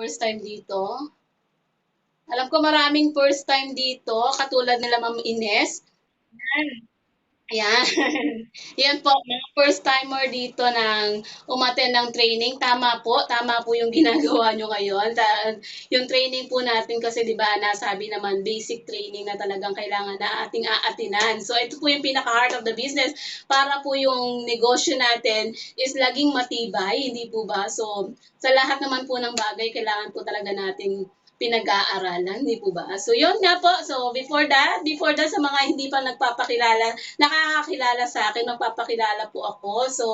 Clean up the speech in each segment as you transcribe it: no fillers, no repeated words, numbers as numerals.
first time dito. Alam ko maraming first time dito, katulad nila Ma'am Ines. Ayan. Yan po, mga first timer dito ng umattend ng training. Tama po yung ginagawa nyo ngayon. Yung training po natin kasi 'di ba, nasabi naman basic training na talagang kailangan na ating aatinan. So ito po yung pinaka-heart of the business para po yung negosyo natin is laging matibay, hindi po ba? So sa lahat naman po ng bagay kailangan po talaga nating pinag-aaralan, hindi po ba? So yun nga po. So before that sa mga hindi pa nakakakilala sa akin, magpapakilala po ako. So,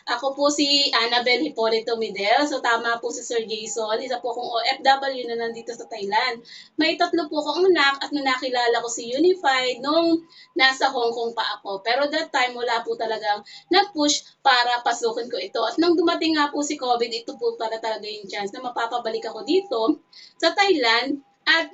ako po si Annabel Hipolito Midel. So, tama po si Sir Jason. Isa po akong OFW na nandito sa Thailand. May tatlo po akong anak at nung nakilala ko si Unified nung nasa Hong Kong pa ako. Pero that time, wala po talagang nag-push para pasukin ko ito. At nung dumating nga po si COVID, ito po talaga yung chance na mapapabalik ako dito sa Thailand at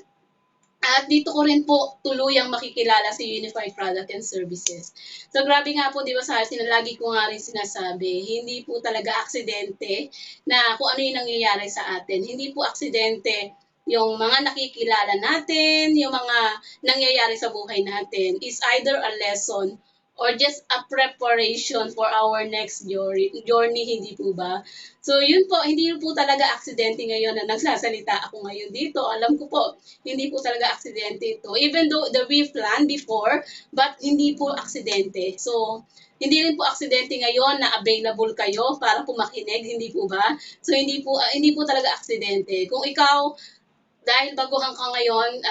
dito ko rin po tuluyang makikilala si Unified Product and Services. So grabe nga po, di ba sa atin, lagi ko nga rin sinasabi, hindi po talaga aksidente na kung ano yung nangyayari sa atin. Hindi po aksidente yung mga nakikilala natin, yung mga nangyayari sa buhay natin is either a lesson or just a preparation for our next journey, hindi po ba? So yun po, hindi po talaga aksidente ngayon na nagsasalita ako ngayon dito. Alam ko po, hindi po talaga aksidente ito. Even though we planned before, but hindi po aksidente. So, hindi rin po aksidente ngayon na available kayo para po makinig, hindi po ba? So, hindi po talaga aksidente. Kung ikaw, dahil baguhan ka ngayon,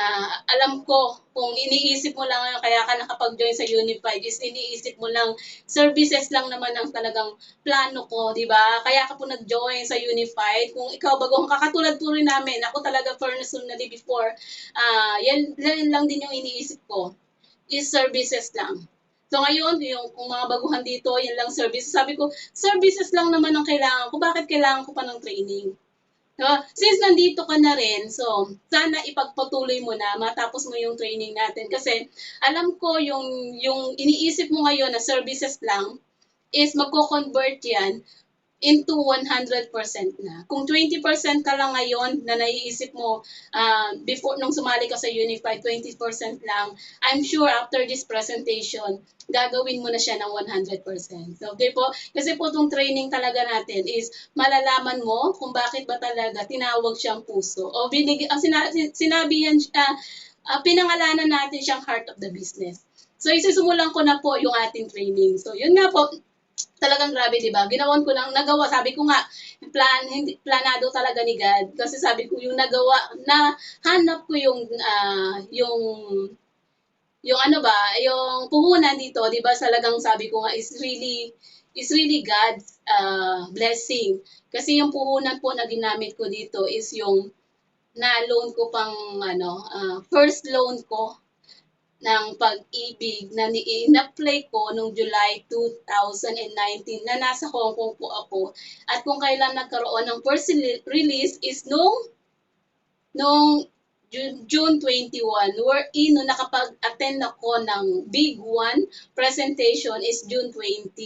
alam ko kung iniisip mo lang kaya ka nakapag-join sa Unified is iniisip mo lang services lang naman ang talagang plano ko, di ba? Kaya ka po nag-join sa Unified. Kung ikaw baguhan ka, katulad po rin namin, ako talaga personally before, yan lang din yung iniisip ko, is services lang. So ngayon, kung mga baguhan dito, yan lang services. Sabi ko, services lang naman ang kailangan ko. Bakit kailangan ko pa ng training? So, since nandito ka na rin, so sana ipagpatuloy mo na matapos mo yung training natin kasi alam ko yung iniisip mo ngayon na services lang is magko-convert yan into 100% na. Kung 20% ka lang ngayon na naiisip mo before nung sumali ka sa Unified, 20% lang, I'm sure after this presentation, gagawin mo na siya ng 100%. Okay po? Kasi po itong training talaga natin is malalaman mo kung bakit ba talaga tinawag siyang puso. O sinabi yan, pinangalanan natin siyang heart of the business. So, isisimulan ko na po yung ating training. So, yun nga po, talagang grabe, di ba? Ginawan ko lang, nagawa, sabi ko nga, planado talaga ni God. Kasi sabi ko, yung nagawa, na hanap ko yung ano ba, yung puhunan dito, di ba? Talagang sabi ko nga, is really God's blessing. Kasi yung puhunan po na ginamit ko dito is yung na-loan ko pang, first loan ko ng pag-ibig na in-apply ko noong July 2019 na nasa Hong Kong po ako. At kung kailan nagkaroon ng first release is noong June 21, wherein nung nakapag-attend ako ng Big One presentation is June 20.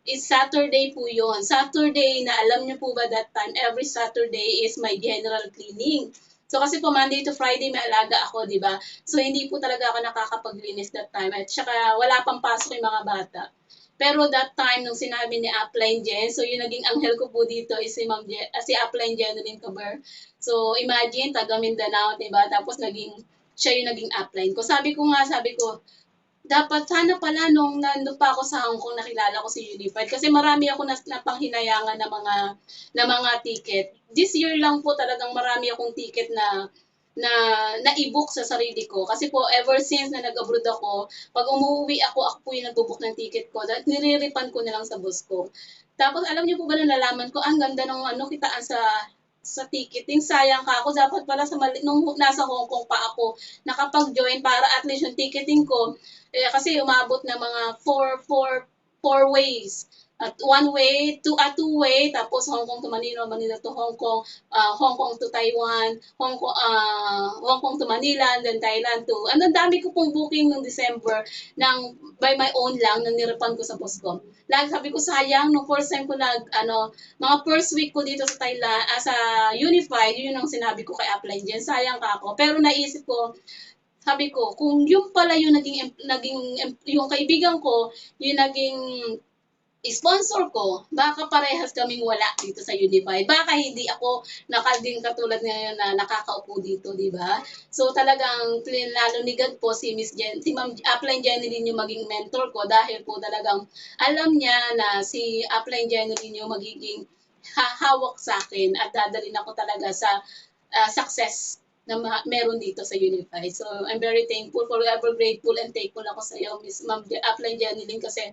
It's Saturday po yun. Saturday na alam niyo po ba that time, every Saturday is my general cleaning. So kasi po Monday to Friday may alaga ako, di ba? So hindi po talaga ako nakakapaglinis that time. At saka wala pang pasok yung mga bata. Pero that time, nung sinabi ni Upline Jen, so yung naging anghel ko po dito is si Upline Jeneline Caber. So imagine, taga Mindanao, di ba? Tapos siya yung naging upline ko. Sabi ko, dapat sana pala nung nandun pa ako sa Hong Kong nakilala ko si Unified kasi marami ako na panghinayangan na mga ticket. This year lang po talagang marami akong ticket na na-book sa sarili ko. Kasi po, ever since na nag-abroad ako, pag umuwi ako po yung nag-book ng ticket ko. Dahil nire-refund ko na lang sa boss ko. Tapos, alam niyo po ba na nalaman ko, ang ganda ng kitaan sa ticketing. Sayang ka ako. Dapat pala nung nasa Hong Kong pa ako, nakapag-join para at least yung ticketing ko, kasi umabot na mga four ways. at one way to two-way, tapos Hong Kong to Manila, Manila to Hong Kong to Taiwan, Hong Kong to Manila, and then Thailand to, ang dami ko pong booking noong December ng by my own lang, nang nirapan ko sa boss ko. Lagi sabi ko, sayang, nung first time ko mga first week ko dito sa Thailand, sa Unified, yun ang sinabi ko kay Upline dyan, sayang ka ako. Pero naisip ko, sabi ko, kung yung pala yung yung kaibigan ko, yung naging sponsor ko, baka parehas kaming wala dito sa Unified. Baka hindi ako nakading katulad ngayon na nakakaupo dito, di ba? So talagang linalunigan po si Ma'am Upline Jeneline yung maging mentor ko dahil po talagang alam niya na si Upline Jeneline yung magiging hahawak sa akin at dadalhin ako talaga sa success na meron dito sa Unified. So, I'm very thankful, forever grateful and thankful ako sa iyo, Miss Ma'am Upline Janeline, kasi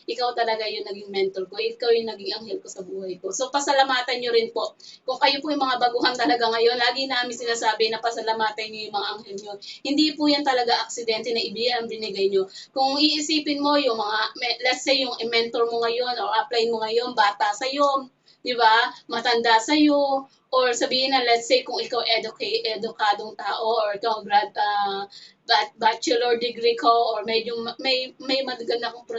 ikaw talaga yung naging mentor ko. Ikaw yung naging anghel ko sa buhay ko. So, pasalamatan nyo rin po. Kung kayo po yung mga baguhan talaga ngayon, lagi namin sinasabi na pasalamatan nyo yung mga anghel nyo. Hindi po yan talaga aksidente na ibigay ang binigay nyo. Kung iisipin mo yung let's say yung mentor mo ngayon or upline mo ngayon, bata sa'yo, di ba? Matanda sa'yo, or sabihin na let's say kung ikaw edukadong tao or ikaw bachelor degree ko or medyo may magaganda kong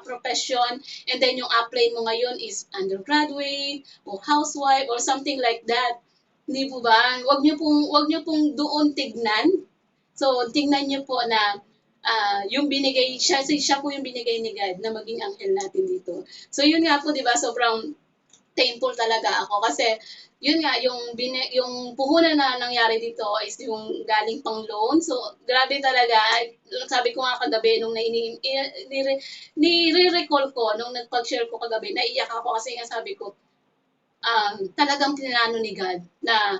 profession, and then yung apply mo ngayon is undergraduate o housewife or something like that. Hindi po ba? Wag niyo pong doon tignan. So tingnan niyo po na yung siya po yung binigay ni God na maging anghel natin dito. So yun nga po, 'di ba? Sobrang thankful talaga ako kasi yun nga yung puhunan na nangyari dito is yung galing pang loan. So grabe talaga. Sabi ko nga kagabi nung nire-recall ko nung nagpag-share ko kagabi, naiyak ako kasi nga sabi ko, talagang plinano ni God na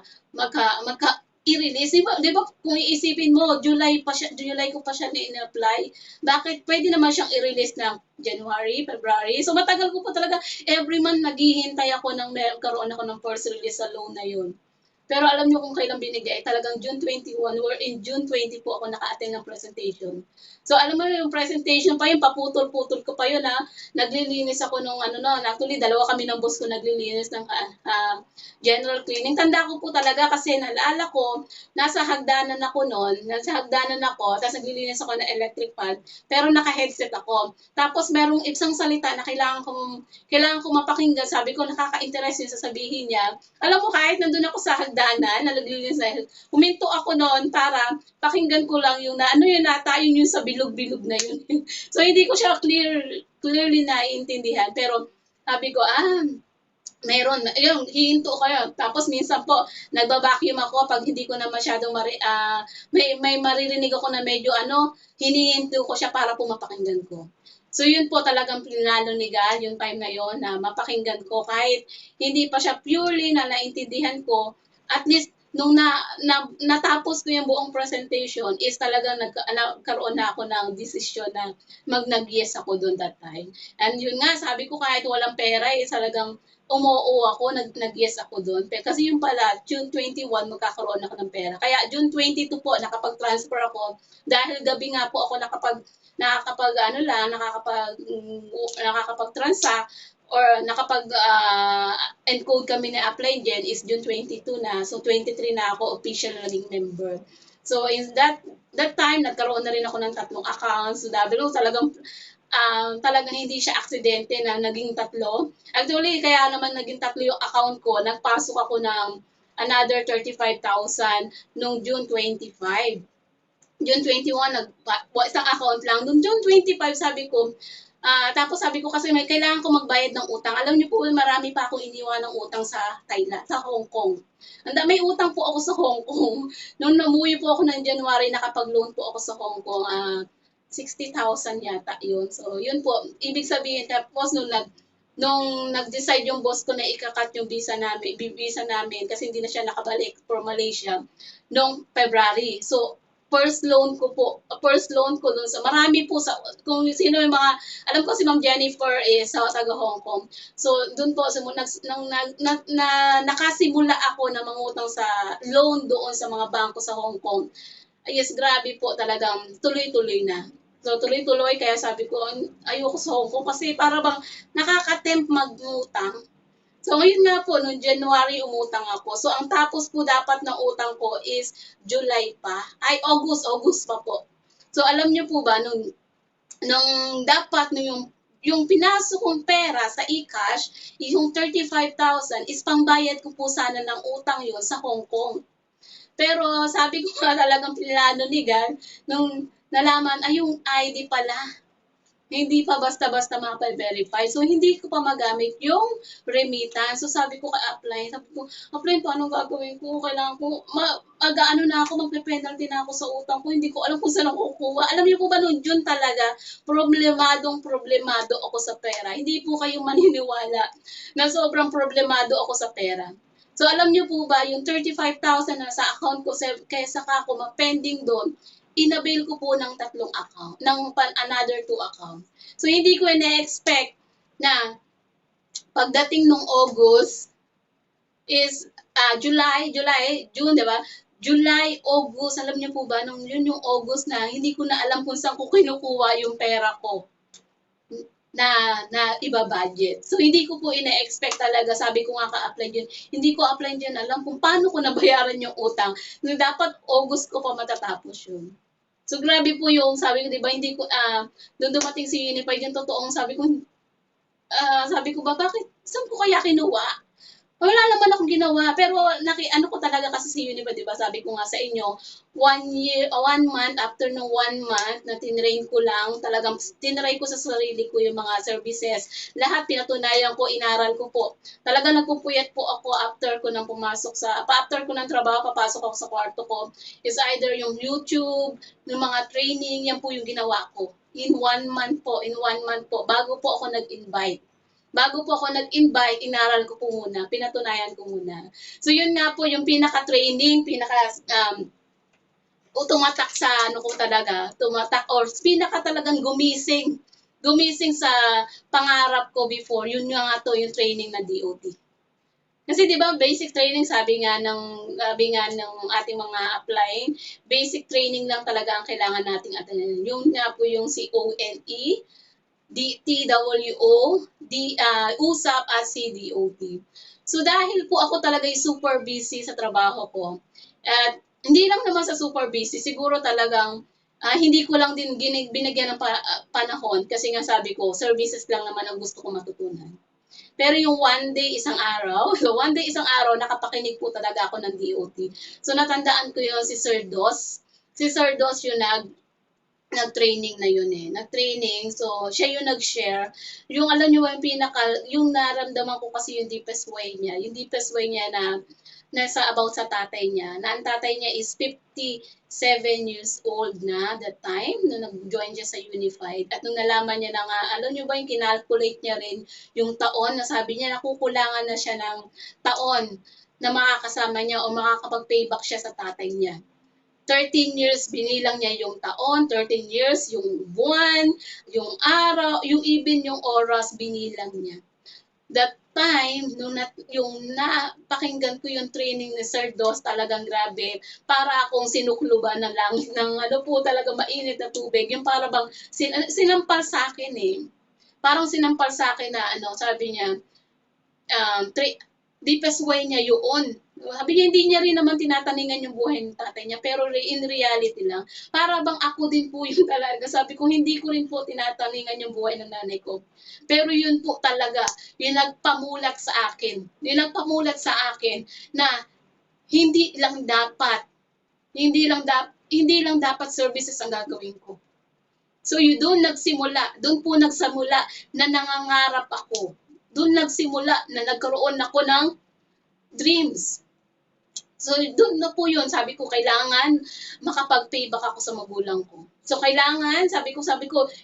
i-release. Di ba kung iisipin mo, July ko pa siya na-apply. Bakit? Pwede naman siyang i-release ng January, February. So matagal ko pa talaga, every month naghihintay ako ng karoon ako ng first release sa loan na yun. Pero alam niyo kung kailan binigay, talagang June 21 or in June 20 po ako naka-attend ng presentation. So alam mo yung presentation pa yun, paputol-putol ko pa yun ha. Naglilinis ako nung actually dalawa kami ng boss ko naglilinis ng general cleaning. Tanda ko po talaga kasi naalala ko, nasa hagdanan ako, tapos naglilinis ako ng electric fan, pero naka-headset ako. Tapos merong isang salita na kailangan ko mapakinggan, sabi ko nakaka-interest yung sasabihin niya. Alam mo, kahit nandun ako sa hagdanan, na naglilinis na, huminto ako noon para pakinggan ko lang yung yun sa bilog-bilog na yun. So, hindi ko siya clearly naiintindihan. Pero, sabi ko, meron, yung hihinto kayo. Tapos minsan po, nagba-vacuum ako pag hindi ko na masyadong may maririnig ako na medyo hinihinto ko siya para po mapakinggan ko. So yun po talagang plinano ni God, yung time na yon na mapakinggan ko kahit hindi pa siya purely na naintindihan ko, at least nung natapos ko yung buong presentation is talagang nagkaroon na ako ng desisyon na nag-yes ako doon that time. And yun nga, sabi ko kahit walang pera talagang umuo ako, nag-yes ako doon. Kasi yung pala, June 21, magkakaroon ako ng pera. Kaya June 22 po, nakapag-transfer ako. Dahil gabi nga po ako nakakapag-transact or encode kami na apply din is June 22 na. So 23 na ako official naging member. So in that time, nagkaroon na rin ako ng 3 accounts. So talagang hindi siya aksidente na naging 3. Actually, kaya naman naging 3 yung account ko. Nagpasok ako ng another 35,000 noong June 25. June 21, isang account lang. Noong June 25, sabi ko, tapos sabi ko kasi kailangan ko magbayad ng utang. Alam niyo po, marami pa akong iniwan ng utang sa Thailand, sa Hong Kong. May utang po ako sa Hong Kong. Noong namuwi po ako ng January, nakapag-loan po ako sa Hong Kong. 60,000 yata yun. So, yun po. Ibig sabihin, tapos nung nag-decide yung boss ko na ikakat yung visa namin kasi hindi na siya nakabalik for Malaysia noong February. So, first loan ko dun sa marami po kung sino yung mga alam ko si Ma'am Jennifer sa taga Hong Kong. So doon po nakasimula ako na mangutang sa loan doon sa mga bangko sa Hong Kong. Yes, grabe po talagang tuloy-tuloy na. So, tuloy-tuloy kaya sabi ko, ayoko sa Hong Kong kasi para bang nakaka-tempt magutang. So, ngayon nga po, noong January umutang ako. So, ang tapos po dapat ng utang ko is July pa. Ay, August pa po. So, alam niyo po ba, nung dapat, yung pinasok kong pera sa eCash, yung 35,000 is pambayad ko po sana ng utang yon sa Hong Kong. Pero sabi ko nga talagang pinlano ni God, nung nalaman, ay yung ID pala, hindi pa basta-basta mapa-verify. So, hindi ko pa magamit yung remittance. So, sabi ko kay Upline, sabi ko, Upline, paano gagawin ko? Kailangan ko, mag-ano na ako, magpe-penalty na ako sa utang ko. Hindi ko alam kung saan ako kukuha. Alam niyo po ba noon, June talaga, problemado ako sa pera. Hindi po kayo maniniwala na sobrang problemado ako sa pera. So, alam niyo po ba, yung 35,000 na sa account ko, kaya saka ako ma-pending doon, inavail ko po ng 3 account, ng another 2 account. So, hindi ko na-expect na pagdating nung August is June, di ba? July, August, alam niyo po ba, nung yun yung August na, hindi ko na alam kung saan ko kinukuha yung pera ko na iba-budget. So, hindi ko po ina-expect talaga. Sabi ko nga ka-apply dyan, hindi ko apply dyan alam kung paano ko nabayaran yung utang. Nung dapat August ko pa matatapos yun. So, grabe po yung, sabi ko, di ba, hindi ko, nung dumating si Unified, yung totoong sabi ko ba, bakit, saan ko kaya kinuha? Wala naman akong ginawa, pero ano ko talaga kasi si Unified, di ba, sabi ko nga sa inyo, 1 month, after ng 1 month, na tinrain ko lang, talagang tinry ko sa sarili ko yung mga services, lahat pinatunayan ko, inaral ko po. Talaga nagpupuyat po ako after ko nang after ko ng trabaho, papasok ako sa kwarto ko, is either yung YouTube, yung mga training, yan po yung ginawa ko. In 1 month po, bago po ako nag-invite. Bago po ako nag-invite, inaral ko po muna, pinatunayan ko muna. So, yun nga po yung pinaka-training, tumatak sa ano ko talaga, pinaka talagang gumising sa pangarap ko before, yun nga to yung training na DOT. Kasi 'di ba basic training sabi nga ng ating mga applying, basic training lang talaga ang kailangan nating attendi. Yung nga po yung CONE, TWO, USAP at CDOT. So dahil po ako talaga super busy sa trabaho ko, at hindi lang naman sa super busy, siguro talagang hindi ko lang din binigyan ng panahon kasi nga sabi ko, services lang naman ang gusto ko matutunan. Pero yung one day, isang araw, nakapakinig po talaga ako ng DOT. So natandaan ko yun si Sir Dos. Si Sir Dos yung nag-training na yun eh. Nag-training, so siya yung nag-share. Yung alam niyo yung naramdaman ko kasi yung deepest way niya. Yung deepest way niya na nasa about sa tatay niya. Na ang tatay niya is 57 years old na that time nung nag-join siya sa Unified. At nung nalaman niya na nga, alam niyo ba yung kinalculate niya rin yung taon na sabi niya nakukulangan na siya ng taon na makakasama niya o makakapag-payback siya sa tatay niya. 13 years binilang niya yung taon, 13 years yung buwan, yung araw, yung even yung oras binilang niya. That time, yung napakinggan ko yung training ni Sir Dos, talagang grabe. Para akong sinukluban ng langit ng ano po talaga mainit na tubig. Yung para bang sinampal sa akin eh. Parang sinampal sa akin na sabi niya, deepest way niya yun. Sabi niya, hindi niya rin naman tinataningan yung buhay ng tatay niya, pero in reality lang, para bang ako din po yung talaga. Sabi ko, hindi ko rin po tinataningan yung buhay ng nanay ko. Pero yun po talaga, yung nagpamulat sa akin. Yung nagpamulat sa akin na hindi lang dapat services ang gagawin ko. So, doon po nagsimula na nangangarap ako. Doon nagsimula na nagkaroon ako ng dreams. So, doon na po yun. Sabi ko, kailangan makapag-payback ako sa magulang ko. So, kailangan, sabi ko,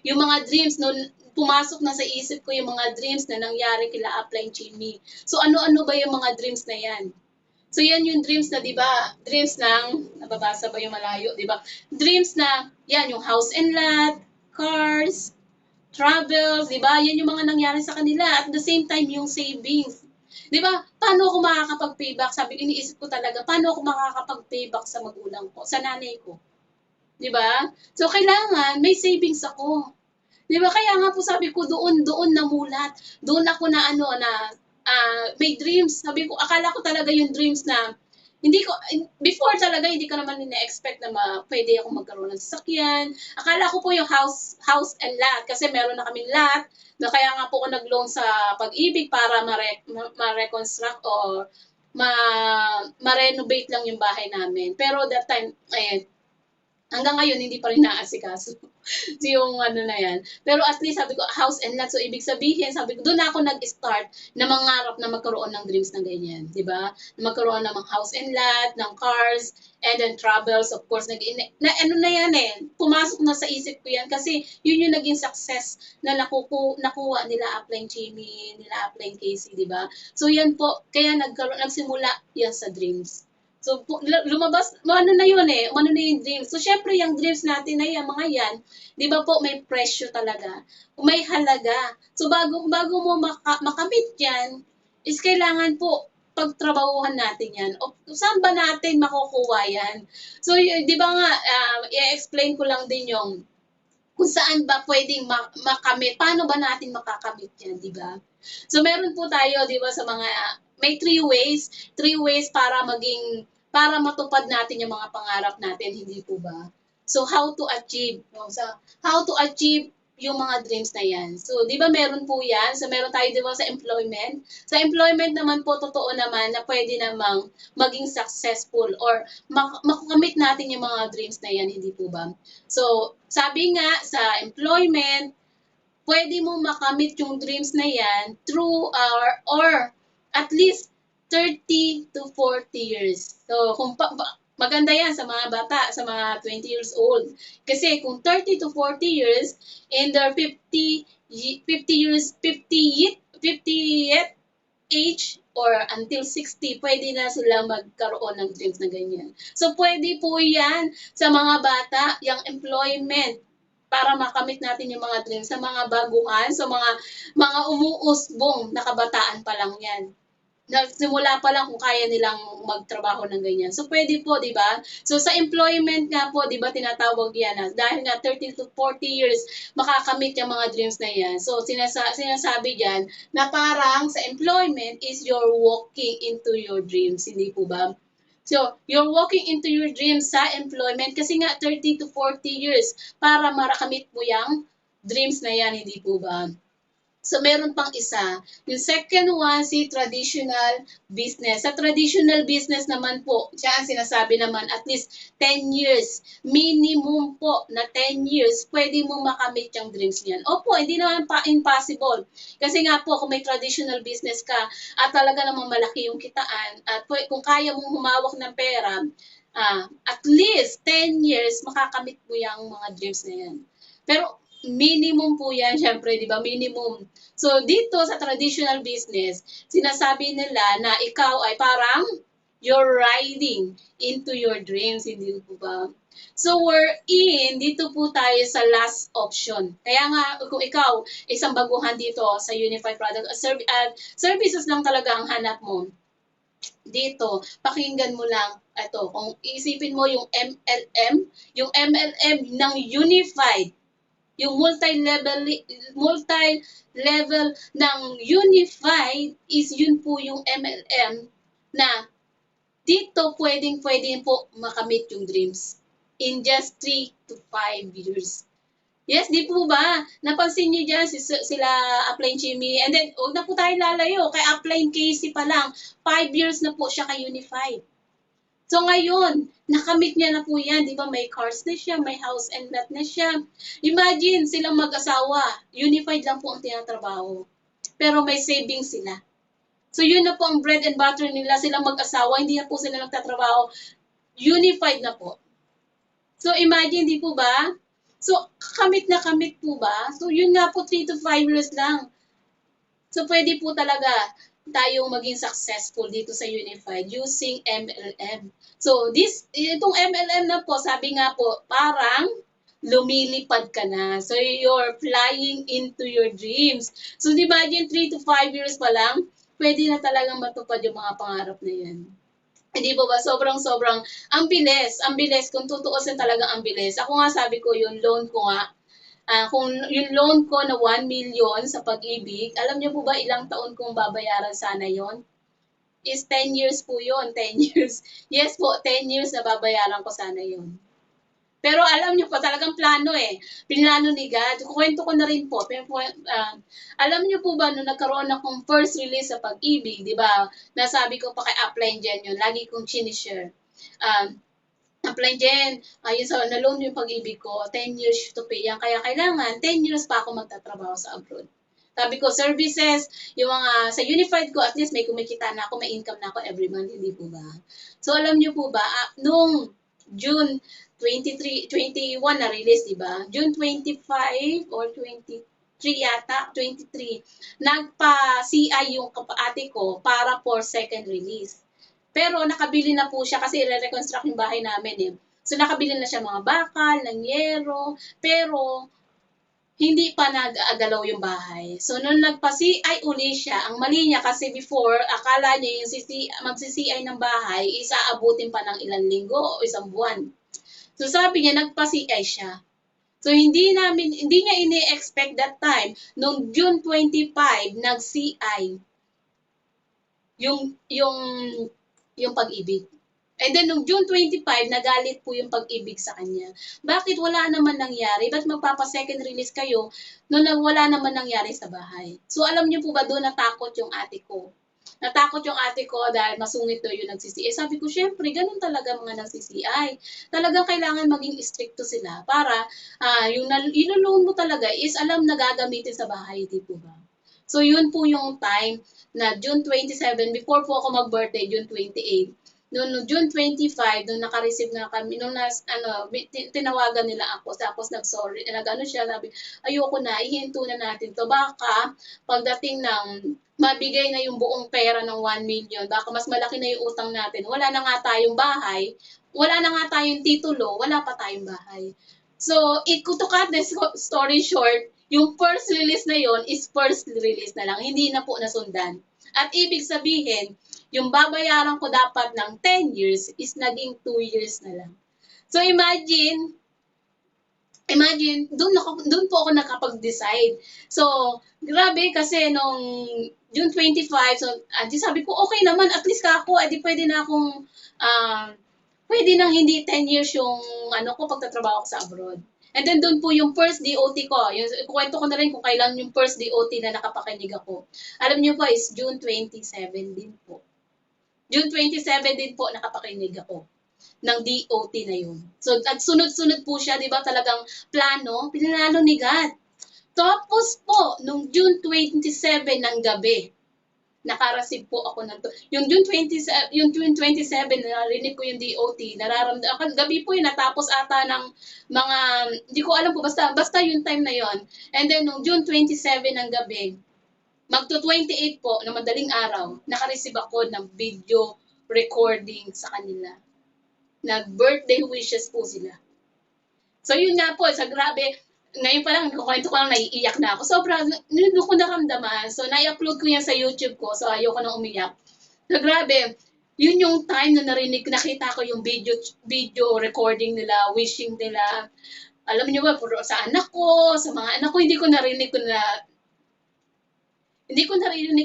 yung mga dreams, no, pumasok na sa isip ko yung mga dreams na nangyari kila Upline Jimmy. So, ano-ano ba yung mga dreams na yan? So, yan yung dreams na, di ba? Dreams ng, nababasa ba yung malayo, di ba? Dreams na, yan, yung house and lot, cars, travels, di ba? Yan yung mga nangyari sa kanila. At the same time, yung savings. Di ba? Paano ako makakapag-payback? Iniisip ko talaga, paano ako makakapag-payback sa magulang ko, sa nanay ko? 'di ba? So, kailangan may savings ako. 'Di ba kaya nga po sabi ko doon namulat. Doon ako na ano na, may dreams. Sabi ko akala ko talaga yung dreams na hindi ko before talaga hindi ko naman ina-expect na puwede akong magkaroon ng sasakyan. Akala ko po yung house and lot kasi meron na kaming lot na kaya nga po ako nag-loan sa Pag-ibig para ma-reconstruct or ma ma-renovate lang yung bahay namin. Pero that time, hanggang ngayon hindi pa rin naasikaso yung ano na yan. Pero at least sabi ko, house and lot. So, ibig sabihin, sabi ko, doon ako nag-start na mangarap na magkaroon ng dreams na ganyan. Di ba? Na magkaroon ng mga house and lot, ng cars, and then travels. Of course, na ano na yan eh. Pumasok na sa isip ko yan kasi yun yung naging success na nakuha nila Upline Jimmy, nila Upline Casey, di ba? So, yan po. Kaya nagsimula yan sa dreams. So, lumabas, ano na yun eh, ano na yung dreams. So, syempre, yung dreams natin na yan, mga yan, di ba po, may presyo talaga. May halaga. So, bago mo makamit yan, is kailangan po, pagtrabahuhan natin yan. O, saan ba natin makukuha yan? So, di ba nga, i-explain ko lang din yung kung saan ba pwedeng makamit, paano ba natin makakamit yan, di ba? So, meron po tayo, di ba, sa mga, may three ways para matupad natin yung mga pangarap natin, hindi po ba? So, how to achieve, no? So, how to achieve yung mga dreams na yan. So, di ba meron po yan? So, meron tayo, di ba, sa employment? Sa employment naman po, totoo naman na pwede namang maging successful or makamit natin yung mga dreams na yan, hindi po ba? So, sabi nga sa employment, pwede mo makamit yung dreams na yan through or at least 30 to 40 years. So, maganda yan sa mga bata, sa mga 20 years old. Kasi kung 30 to 40 years, in their 50th age or until 60, pwede na sila magkaroon ng dreams na ganyan. So, pwede po yan sa mga bata, yung employment, para makamit natin yung mga dreams sa mga baguhan, sa mga umuusbong na kabataan pa lang yan. Nagsimula pa lang kung kaya nilang magtrabaho ng ganyan. So, pwede po, di ba? So, sa employment nga po, di ba, tinatawag yan na dahil nga 30 to 40 years, makakamit yung mga dreams na yan. So, sinasabi dyan na parang sa employment is you're walking into your dreams. Hindi po ba? So, you're walking into your dreams sa employment kasi nga 30 to 40 years para marakamit mo yung dreams na yan, hindi po ba? So, meron pang isa. Yung second one, si traditional business. Sa traditional business naman po, siya ang sinasabi naman, at least 10 years. Minimum po na 10 years, pwede mo makamit yung dreams niyan. Opo, hindi naman pa impossible. Kasi nga po, kung may traditional business ka, at talaga namang malaki yung kitaan, at kung kaya mong humawak ng pera, at least 10 years, makakamit mo yung mga dreams na yan. Pero, minimum po yan, syempre, di ba? Minimum. So, dito sa traditional business, sinasabi nila na ikaw ay parang you're riding into your dreams, hindi po ba? So, dito po tayo sa last option. Kaya nga, kung ikaw, isang baguhan dito sa Unified Product Services lang talaga ang hanap mo, dito, pakinggan mo lang ito. Kung isipin mo yung MLM ng Unified, yung multi-level ng Unified is yun po yung MLM na dito pwedeng po makamit yung dreams in just 3 to 5 years. Yes, di po ba? Napansin niyo dyan sila Upline Jimmy. And then, huwag na po tayo lalayo. Kay Upline Casey pa lang, 5 years na po siya kay Unified. So ngayon, nakamit niya na po yan. Di ba may cars na siya, may house and lot na siya. Imagine silang mag-asawa. Unified lang po ang tinatrabaho. Pero may savings sila. So yun na po ang bread and butter nila. Silang mag-asawa, hindi na po sila nagtatrabaho. Unified na po. So imagine, di po ba? So kamit na kamit po ba? So yun nga po, 3 to 5 years lang. So pwede po talaga tayong maging successful dito sa Unified using MLM. So, itong MLM na po, sabi nga po, parang lumilipad ka na. So, you're flying into your dreams. So, imagine 3 to 5 years pa lang, pwede na talagang matupad yung mga pangarap na yan. Hindi po ba sobrang-sobrang ang bilis kung tutuusin talaga ang bilis. Ako nga sabi ko yung loan ko nga, kung yung loan ko na 1 million sa Pag-ibig, alam niyo po ba ilang taon kong babayaran sana yon? Is 10 years po yun, 10 years. Yes po, 10 years na babayaran ko sana yun. Pero alam niyo po, talagang plano eh. Pinlano ni God. Kukwento ko na rin po. Alam niyo po ba, nung nagkaroon akong first release sa Pag-ibig, di ba, nasabi ko pa kay Upline Jen yun, lagi kong sinishare. Um, Upline Jen, ayun sa na-loan yung Pag-ibig ko, 10 years to pay yan. Kaya kailangan, 10 years pa ako magtatrabaho sa abroad. Sabi ko, services, yung mga, sa Unified ko, at least may kumikita na ako, may income na ako every month, hindi po ba? So, alam niyo po ba, nung June 23, 21 na-release, di ba? June 25 or 23 yata, 23, nagpa-CI yung ate ko para for second release. Pero nakabili na po siya kasi i-reconstruct yung bahay namin eh. So nakabili na siya mga bakal, ng yero, pero hindi pa nag-agalaw yung bahay. So, nung nagpa-CI uli siya, ang mali niya kasi before, akala niya yung magsi-CI ng bahay, is aabutin pa ng ilang linggo o isang buwan. So, sabi niya, nagpa-CI siya. So, hindi niya ini-expect that time, nung June 25, nag-CI yung, yung, yung Pag-ibig. And then, nung June 25, nagalit po yung Pag-ibig sa kanya. Bakit wala naman nangyari? Ba't magpapa-second release kayo nung wala naman nangyari sa bahay? So, alam niyo po ba doon natakot yung ate ko? Natakot yung ate ko dahil masungit daw yung nagsi-CI. Sabi ko, syempre, ganun talaga mga nagsi-CI. Talagang kailangan maging stricto sila para yung loan mo talaga is alam na gagamitin sa bahay, di po ba? So, yun po yung time na June 27, before po ako mag-birthday, June 28, noong June 25, nung naka-receive na kami, tinawagan nila ako, tapos nag-sorry, nag-ano siya, sabi, ayoko na, ihinto na natin to. Baka, pagdating ng mabigay na yung buong pera ng 1 million, baka mas malaki na yung utang natin, wala na nga tayong bahay, wala na nga tayong titulo, wala pa tayong bahay. So, to cut this story short, yung first release na yon is first release na lang, hindi na po nasundan. At ibig sabihin, yung babayaran ko dapat ng 10 years is naging 2 years na lang. So imagine, doon po ako nakapag-decide. So, grabe kasi nung June 25, so, sabi ko, okay naman, at least ako, pwede na akong, pwede nang hindi 10 years yung, pagtatrabaho ko sa abroad. And then doon po yung first DOT ko. Yung, kwento ko na rin kung kailan yung first DOT na nakapakinig ako. Alam niyo ba, is June 27 din po. June 27 din po nakapakinig ako ng DOT na yun. So, at sunod-sunod po siya, di ba, talagang pinlano ni God. Tapos po, nung June 27 ng gabi, naka-receive po ako ng yung June 27, narinig ko yung DOT, nararamdaman, gabi po yun, natapos ata ng mga, hindi ko alam po, basta yung time na yon. And then, nung June 27 ng gabi, magto 28 po na madaling araw, naka-receive ako ng video recording sa kanila. Nag-birthday wishes po sila. So yun nga po, sa grabe, ngayon pa lang, kukwento ko lang, naiiyak na ako. Sobrang, doon ko naramdaman. So, na-upload ko yan sa YouTube ko. So, ayoko nang umiyak. So, grabe, yun yung time na nakita ko yung video recording nila, wishing nila. Alam niyo ba, puro sa anak ko, sa mga anak ko, hindi ko narinig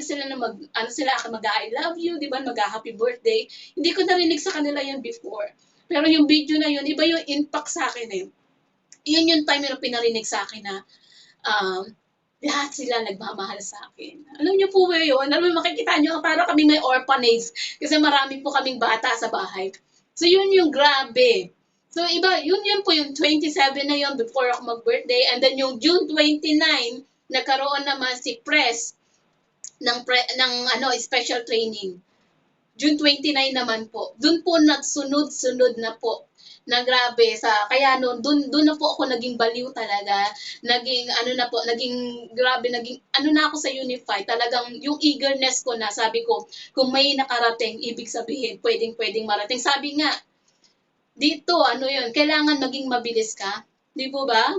sila na mag-I love you, di ba, mag-happy birthday. Hindi ko narinig sa kanila yan before. Pero yung video na yun, iba yung impact sa akin eh. Yun yung time na pinarinig sa akin na lahat sila nagmamahal sa akin. Alam niyo po ba yun? Alam mo, makikita niyo, para kami may orphanage kasi marami po kaming bata sa bahay. So, yun yung grabe. So, yun po yung 27 na yun before ako mag-birthday. And then yung June 29, nagkaroon naman si Press ng special training. June 29 naman po. Doon po nagsunod-sunod na po na grabe kaya doon na po ako naging baliw talaga. Naging grabe, naging na ako sa Unify. Talagang yung eagerness ko na, sabi ko, kung may nakarating, ibig sabihin, pwedeng marating. Sabi nga, dito, kailangan maging mabilis ka. Di po ba?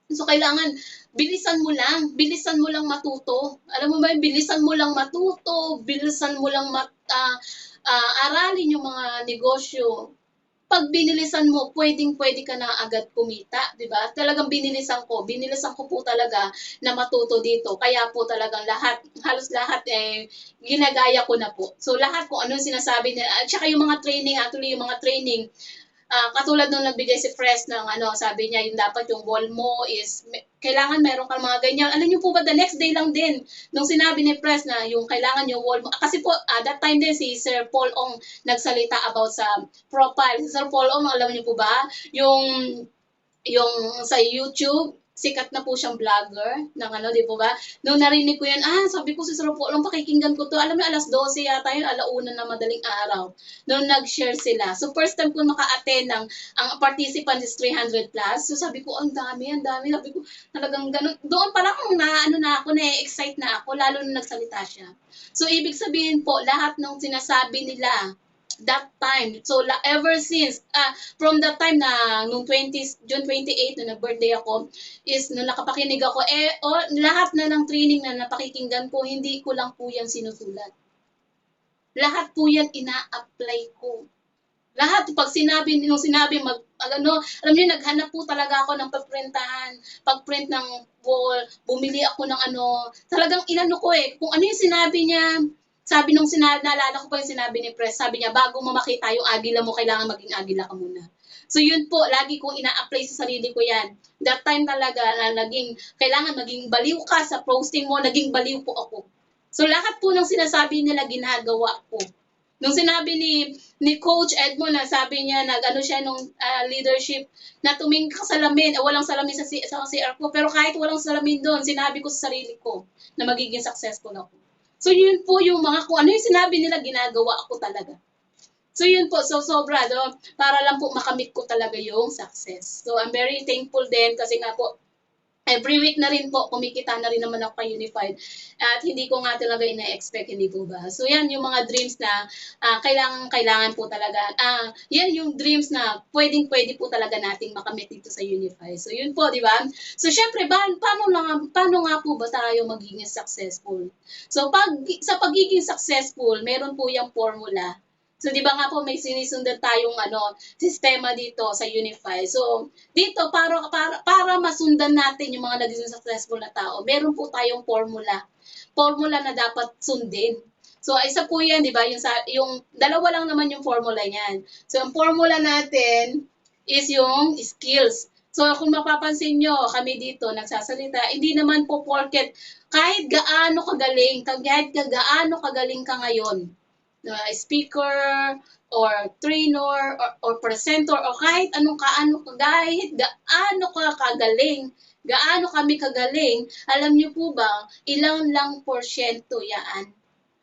So, kailangan, bilisan mo lang matuto. Alam mo ba, bilisan mo lang matuto, bilisan mo lang aralin yung mga negosyo. Pag binilisan mo, pwedeng-pwede ka na agad kumita, 'di ba? Talagang binilisan ko po talaga na matuto dito. Kaya po talagang lahat, halos lahat ginagaya ko na po. So lahat kung anong sinasabi nila, at saka yung mga training, actually yung mga training, katulad nung nagbigay si Fresh ng ano, sabi niya yung dapat yung wall mo is kailangan meron kang mga ganyan. Alam niyo po ba, the next day lang din nung sinabi ni Fresh na yung kailangan yung wall mo, kasi po that time din si Sir Paul Ong nagsalita about sa profile. Si Sir Paul Ong, alam niyo po ba, yung sa YouTube, sikat na po siyang vlogger ng ano, di po ba? Nung narinig ko yan, sabi ko si Sir Paul, pakikinggan ko to. Alam mo, alas 12 yata yun, alauna na madaling araw. Nung nag-share sila. So, first time ko maka-attend ang participant is 300 plus. So, sabi ko, ang dami, ang dami. Sabi ko, talagang ganun. Doon pa lang na-excite na ako, lalo nung nagsalita siya. So, ibig sabihin po, lahat ng sinasabi nila, that time. So, ever since, from that time na nung June 28, nung nag-birthday ako, is nung nakapakinig ako, lahat na ng training na napakikinggan ko, hindi ko lang po yan sinusulat. Lahat po yan ina-apply ko. Lahat, pag nung sinabi, alam niyo, naghanap po talaga ako ng pag-print ng wall, bumili ako ng talagang inano ko kung ano yung sinabi niya, naalala ko pa yung sinabi ni Press, sabi niya, bago mo makita yung agila mo, kailangan maging agila ka muna. So yun po, lagi kong ina-apply sa sarili ko yan. That time talaga na kailangan maging baliw ka sa posting mo, naging baliw po ako. So lahat po ng sinasabi nila, ginagawa ko. Nung sinabi ni Coach Edmond na sabi niya siya nung leadership na tumingin ka sa salamin, walang salamin sa CR ko, pero kahit walang salamin doon, sinabi ko sa sarili ko na magiging successful ako. So yun po yung kung ano yung sinabi nila, ginagawa ako talaga. So yun po, so sobra para lang po makamit ko talaga yung success. So I'm very thankful din kasi nga po, every week na rin po, kumikita na rin naman ako kay Unified. At hindi ko nga talaga ina-expect, hindi po ba? So yan yung mga dreams na kailangan po talaga. Yan yung dreams na pwedeng-pwede po talaga nating makamit dito sa Unified. So yun po, di ba? So syempre, paano nga po ba tayo magiging successful? So sa pagiging successful, meron po yung formula. So, di ba nga po, may sinisundan tayong sistema dito sa Unify. So, dito, para masundan natin yung mga naging successful na tao, meron po tayong formula. Formula na dapat sundin. So, isa po yan, di ba? Yung dalawa lang naman yung formula niyan. So, ang formula natin is yung skills. So, kung mapapansin nyo, kami dito nagsasalita, hindi naman po porket kahit gaano kagaling ka ngayon, speaker or trainer or presenter o kahit kahit gaano ka kagaling, gaano kami kagaling, alam niyo po ba, ilang lang porsyento yan.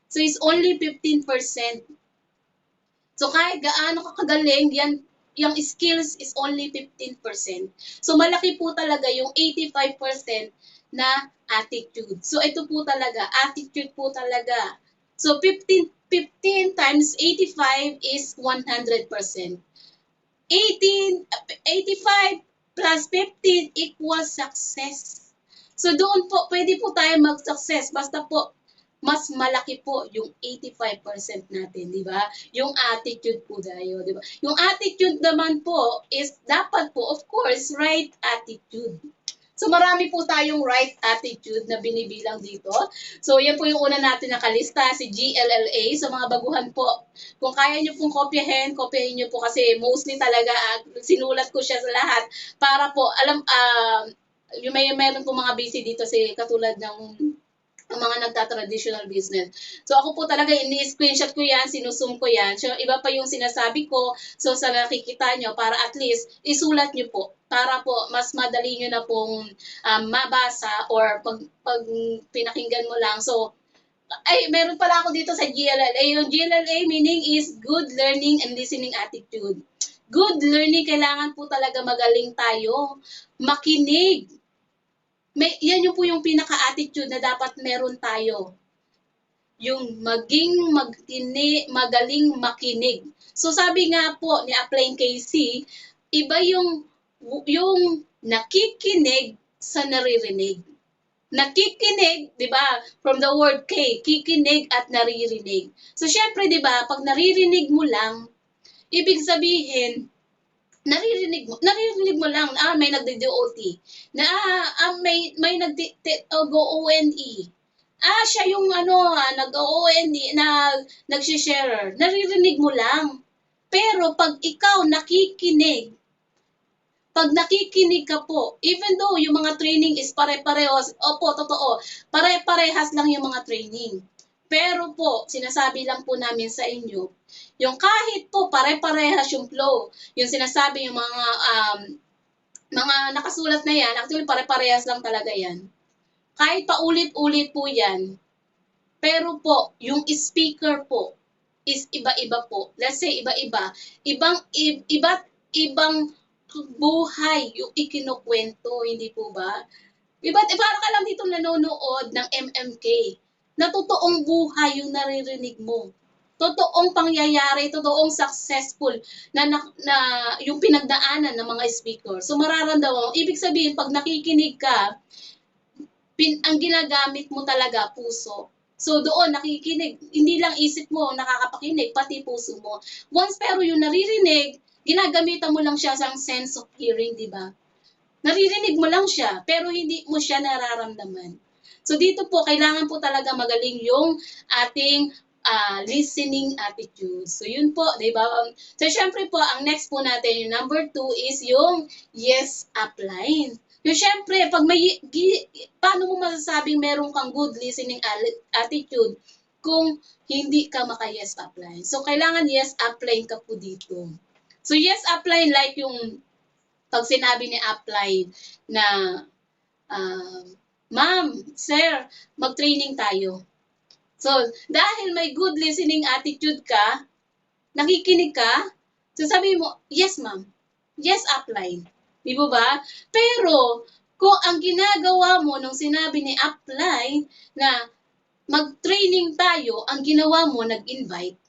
So it's only 15%. So kahit gaano ka kagaling, yung skills is only 15%. So malaki po talaga yung 85% na attitude. So ito po talaga, attitude po talaga. So 15 times 85 is 100%. 85 plus 15 equals success. So doon po, pwede po tayo mag-success. Basta po, mas malaki po yung 85% natin, di ba? Yung attitude po tayo, di ba? Yung attitude naman po is dapat po, of course, right attitude. So marami po tayong right attitude na binibilang dito. So yan po yung una natin nakalista, si GLLA. So mga baguhan po, kung kaya nyo pong kopyahin nyo po kasi mostly talaga sinulat ko siya sa lahat para po, meron po mga busy dito katulad ng mga nagta-traditional business. So ako po talaga, ini-screenshot ko yan, sinusum ko yan. So iba pa yung sinasabi ko. So sa nakikita nyo, para at least isulat nyo po. Para po mas madali nyo na pong mabasa or pag pinakinggan mo lang. So, meron pala ako dito sa GLLA. Yung GLLA meaning is good learning and listening attitude. Good learning, kailangan po talaga magaling tayo. Makinig. Yan yung po yung pinaka-attitude na dapat meron tayo. Yung magaling makinig. So sabi nga po ni Applying KC, iba yung nakikinig sa naririnig. Nakikinig, 'di ba? From the word K, kikinig at naririnig. So syempre 'di ba, pag naririnig mo lang, ibig sabihin naririnig mo lang, may nagdo-DOT, na may nag-ONE. Siya yung ano, nag-ONE, nagshi-sharer. Naririnig mo lang. Pero pag ikaw pag nakikinig ka po, even though yung mga training is pare-parehas, opo, totoo, pare-parehas lang yung mga training. Pero po, sinasabi lang po namin sa inyo, yung kahit po pare-parehas yung flow, yung sinasabi yung mga nakasulat na yan, actually pare-parehas lang talaga yan. Kahit paulit-ulit po yan, pero po, yung speaker po is iba-iba po. Let's say iba-iba. Iba't ibang buhay yung ikinukwento, hindi po ba? Para ka lang dito nanonood ng MMK na totoong buhay yung naririnig mo. Totoong pangyayari, totoong successful na yung pinagdaanan ng mga speaker. So mararamdaman mo, ibig sabihin pag nakikinig ka, ang ginagamit mo talaga puso. So doon nakikinig, hindi lang isip mo nakakapakinig, pati puso mo. Once pero yung naririnig, ginagamitan mo lang siya sa sense of hearing, di ba? Naririnig mo lang siya, pero hindi mo siya nararamdaman. So dito po, kailangan po talaga magaling yung ating listening attitude. So yun po, di ba? So syempre po, ang next po natin, yung number 2 is yung yes upline. Yung syempre, paano mo masasabing meron kang good listening attitude kung hindi ka maka-yes upline? So kailangan yes upline ka po dito. So yes upline, like yung pag sinabi ni upline na, ma'am, sir, mag-training tayo. So, dahil may good listening attitude ka, nakikinig ka, so sabi mo, yes ma'am, yes upline. Di ba? Pero, kung ang ginagawa mo nung sinabi ni upline na mag-training tayo, ang ginawa mo, nag-invite.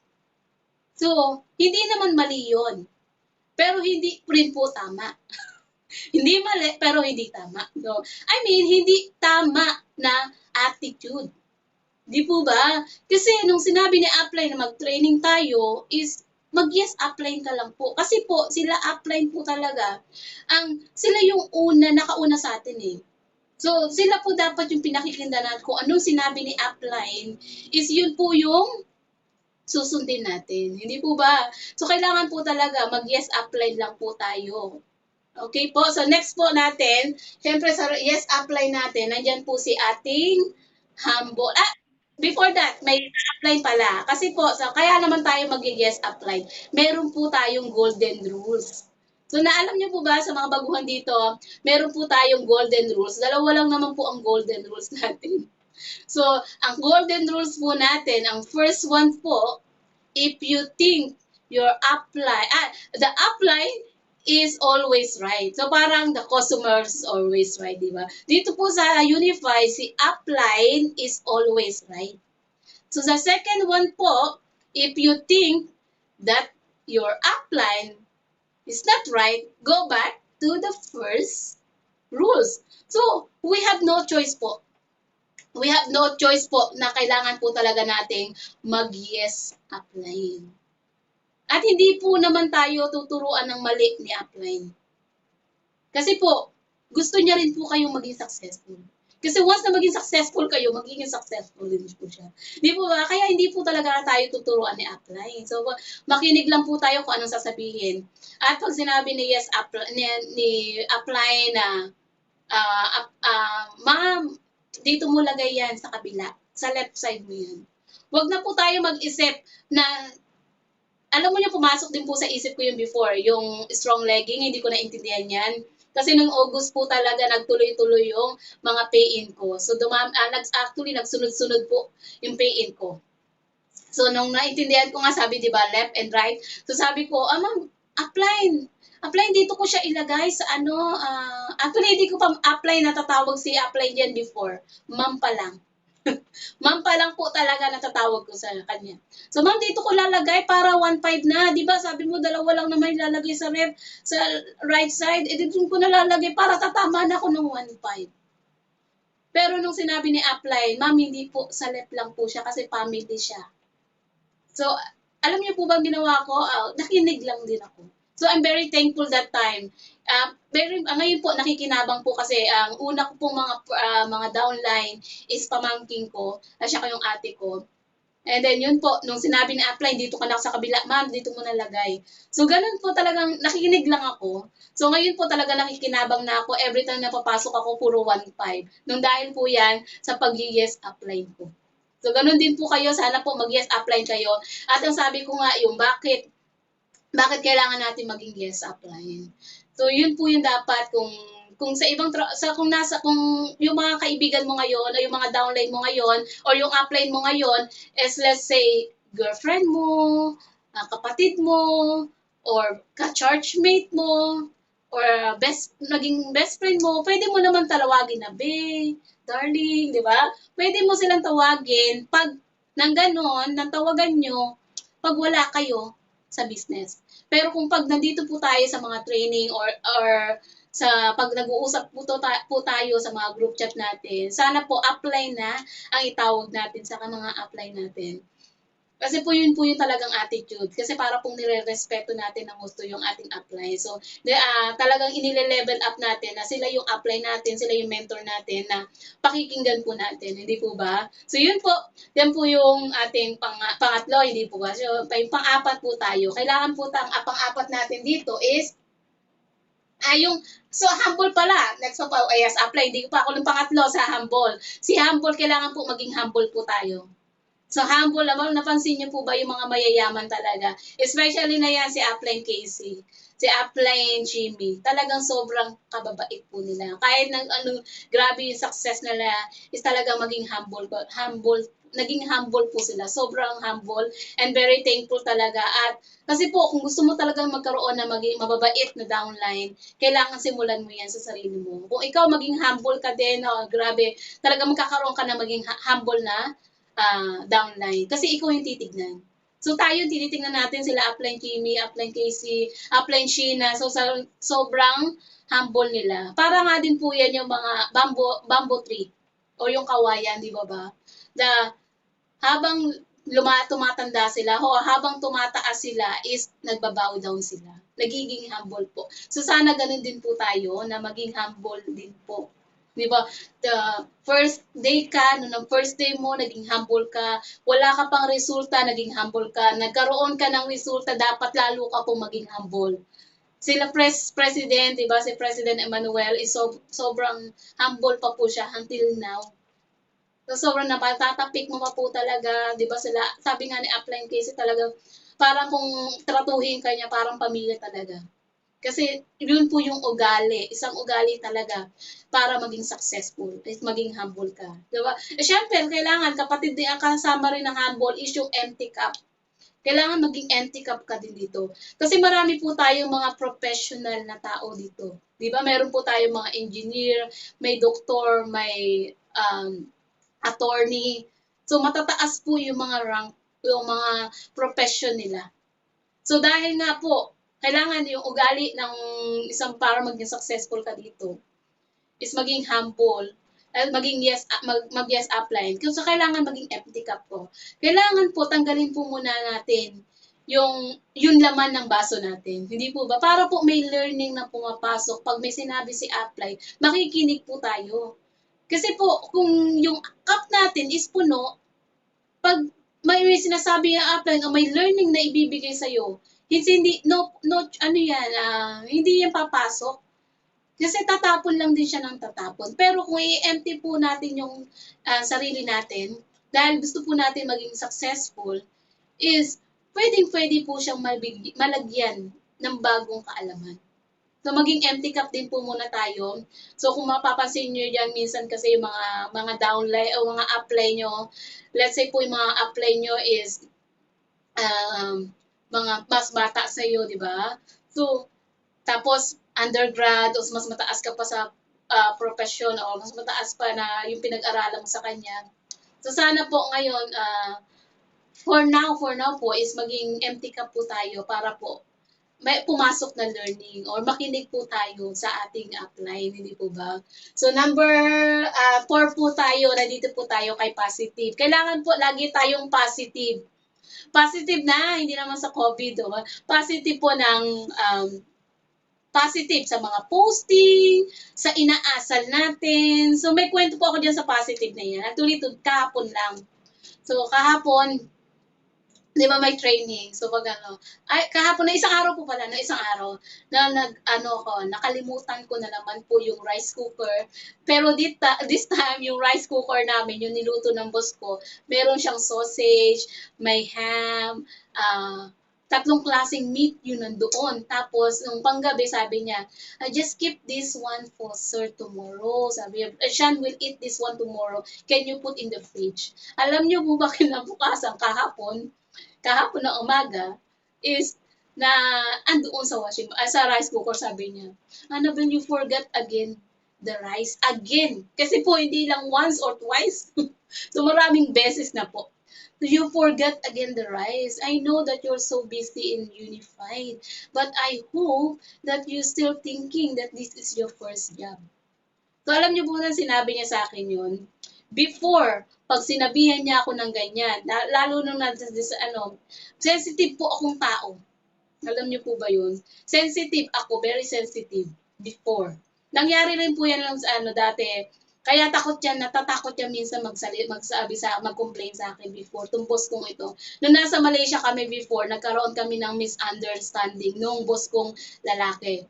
So, hindi naman mali yun. Pero hindi rin po tama. Hindi mali, pero hindi tama. So, hindi tama na attitude. Di po ba? Kasi nung sinabi ni upline na mag-training tayo is mag-yes upline ka lang po. Kasi po, sila upline po talaga. Sila yung nakauna sa atin eh. So, sila po dapat yung pinakikinggan kung anong sinabi ni upline is yun po yung susundin natin. Hindi po ba? So, kailangan po talaga mag-yes upline lang po tayo. Okay po, so next po natin, syempre sa yes apply natin, nandyan po si ating humble. Before that, may apply pala. Kasi po, kaya naman tayo mag-yes apply. Meron po tayong golden rules. So naalam niyo po ba sa mga baguhan dito, meron po tayong golden rules. Dalawa lang naman po ang golden rules natin. So, ang golden rules po natin, ang first one po, if you think your the upline is always right. So parang the customer is always right, di ba? Dito po sa Unify, si upline is always right. So the second one po, if you think that your upline is not right, go back to the first rules. So we have no choice po. We have no choice po na kailangan po talaga nating mag-yes upline. At hindi po naman tayo tuturuan ng mali ni upline. Kasi po, gusto niya rin po kayong maging successful. Kasi once na maging successful kayo, magiging successful din po siya. Di po ba? Kaya hindi po talaga tayo tuturuan ni upline. So, makinig lang po tayo kung anong sasabihin. At pag sinabi ni yes ni upline na, ma'am, dito mo lagay yan sa kabila. Sa left side mo yan. Huwag na po tayo mag-isip na alam mo niyo, pumasok din po sa isip ko yung before, yung strong legging, hindi ko naintindihan yan. Kasi nung August po talaga nagtuloy-tuloy yung mga pay-in ko. So actually nagsunod-sunod po yung pay-in ko. So nung naintindihan ko nga, sabi 'di ba, left and right. So sabi ko, ma'am, apply dito ko siya ilagay sa actually hindi ko pa apply, natatawag si apply diyan before. Ma'am pa lang. Ma'am pa lang po talaga natatawag ko sa kanya. So, ma'am, dito ko lalagay para 1.5 na. Di ba sabi mo, dalawa lang naman ilalagay sa right side. Dito ko na lalagay para tatama na ako ng 1.5. Pero nung sinabi ni upline, "Ma'am, hindi po, sa left lang po siya kasi family siya." So, alam niyo po ba ang ginawa ko? Nakinig lang din ako. So, I'm very thankful that time. Ngayon po, nakikinabang po kasi ang una ko pong mga downline is pamangking ko, at saka yung ate ko. And then yun po, nung sinabi ni upline, dito ka na sa kabila, ma'am, dito mo nalagay. So, ganun po talagang, nakikinig lang ako. So, ngayon po talaga nakikinabang na ako. Every time na papasok ako, puro 1-5. Nung dahil po yan, sa pag-yes upline ko. So, ganun din po kayo. Sana po mag-yes upline kayo. At ang sabi ko nga, yung bakit kailangan natin maging yes upline. So, yun po yung dapat kung sa ibang kung yung mga kaibigan mo ngayon o yung mga downline mo ngayon or yung upline mo ngayon is, let's say, girlfriend mo, kapatid mo, or ka-churchmate mo, or naging best friend mo, pwede mo naman tawagin na be, darling, di ba? Pwede mo silang tawagin pag nang ganon, nang tawagan nyo, pag wala kayo sa business. Pero kung pag nandito po tayo sa mga training or sa pag nag-uusap po tayo sa mga group chat natin, sana po upline na ang itawag natin sa mga upline natin. Kasi po yung talagang attitude. Kasi para pong nire-respeto natin ng gusto yung ating upline. So, talagang inile-level up natin na sila yung upline natin, sila yung mentor natin na pakikinggan po natin. Hindi po ba? So, yun po. Yan po yung ating pangatlo, hindi po ba? So, yung pang-apat po tayo. Kailangan po pang-apat natin dito is humble pala. Next pa po, yes, apply. Hindi ko pa ako ng pangatlo sa humble. Si humble, kailangan po maging humble po tayo. So, humble, napansin niyo po ba yung mga mayayaman talaga? Especially na yan si Upline Casey, si Upline Jimmy. Talagang sobrang kababait po nila. Kahit grabe yung success nila, is talagang maging naging humble po sila. Sobrang humble and very thankful talaga. At kasi po, kung gusto mo talagang magkaroon na maging mababait na downline, kailangan simulan mo yan sa sarili mo. Kung ikaw maging humble ka din, grabe, talagang magkakaroon ka na maging humble na downline. Kasi ikaw yung titignan. So tayo, tinitingnan natin sila Upline Kimi, Upline Casey, Upline Sheena. So sobrang humble nila. Para nga din po yan yung mga bamboo tree o yung kawayan, di ba ba? Habang tumatanda sila, habang tumataas sila is nagbabow down sila. Nagiging humble po. So sana ganun din po tayo na maging humble din po. Di ba? The first day ka, nung first day mo, naging humble ka. Wala ka pang resulta, naging humble ka. Nagkaroon ka ng resulta, dapat lalo ka po maging humble. Sila President, di ba? Si President Emmanuel is sobrang humble pa po siya until now. So, sobrang napatatapik mo pa po talaga, di ba sila, sabi nga ni Upline Casey talaga, parang kung tratuhin ka niya, parang pamilya talaga. Kasi yun po yung ugali, isang ugali talaga para maging successful, is maging humble ka. Diba? Siyempre, kailangan kapatid din ang kasama rin ng humble is yung empty cup. Kailangan maging empty cup ka din dito. Kasi marami po tayong mga professional na tao dito. Di ba? Meron po tayong mga engineer, may doktor, may attorney. So, matataas po yung mga rank, yung mga profession nila. So, dahil nga po, kailangan yung ugali ng isang para maging successful ka dito is maging humble at maging mag-yes upline. So, kailangan maging empty cup po. Kailangan po, tanggalin po muna natin yung laman ng baso natin. Hindi po ba? Para po may learning na pumapasok. Pag may sinabi si upline, makikinig po tayo. Kasi po, kung yung cup natin is puno, pag may sinasabi yung upline o may learning na ibibigay sa'yo, hindi yan papasok. Kasi tatapon lang din siya ng tatapon. Pero kung i-empty po natin yung sarili natin, dahil gusto po natin maging successful, is pwedeng-pwede po siyang malagyan ng bagong kaalaman. So, maging empty cup din po muna tayo. So, kung mapapansin nyo dyan, minsan kasi yung mga downline o mga upline nyo, let's say po yung mga upline nyo is mga mas bata sa iyo, di ba? So, tapos undergrad o mas mataas ka pa sa profession o mas mataas pa na yung pinag-aralan mo sa kanya. So, sana po ngayon, for now po is maging empty cup po tayo para po may pumasok na learning or makinig po tayo sa ating upline, hindi po ba? So number 4 po tayo, nandito po tayo kay positive. Kailangan po lagi tayong positive. Positive na, hindi naman sa COVID, oh. Positive po ng positive sa mga posting, sa inaasal natin. So may kwento po ako diyan sa positive na yan. Actually, kahapon lang. So kahapon, di ba may training? So pag ay kahapon na isang araw po pala, na isang araw na nakalimutan ko na naman po yung rice cooker. Pero this time yung rice cooker namin, yung niluto ng boss ko, meron siyang sausage, may ham, tatlong klaseng meat yun nandoon. Tapos nung panggabi sabi niya, I just keep this one for sir tomorrow. Sabi niya, Sean will eat this one tomorrow. Can you put in the fridge? Alam niyo po ba kinabukasan kahapon na umaga is na andoon sa rice cooker sabi niya, Annabelle, you forgot again the rice again. Kasi po hindi lang once or twice. So maraming beses na po. You forgot again the rice. I know that you're so busy in unified, but I hope that you're still thinking that this is your first job. So alam niyo po na sinabi niya sa akin yun, before, pag sinabihan niya ako ng ganyan, lalo nung sensitive po akong tao. Alam niyo po ba yun? Sensitive ako, very sensitive before. Nangyari rin po yan lang sa dati. Kaya natatakot yan minsan mag-complain sa akin before, tong boss kong ito. Nung nasa Malaysia kami before, nagkaroon kami ng misunderstanding nung boss kong lalaki.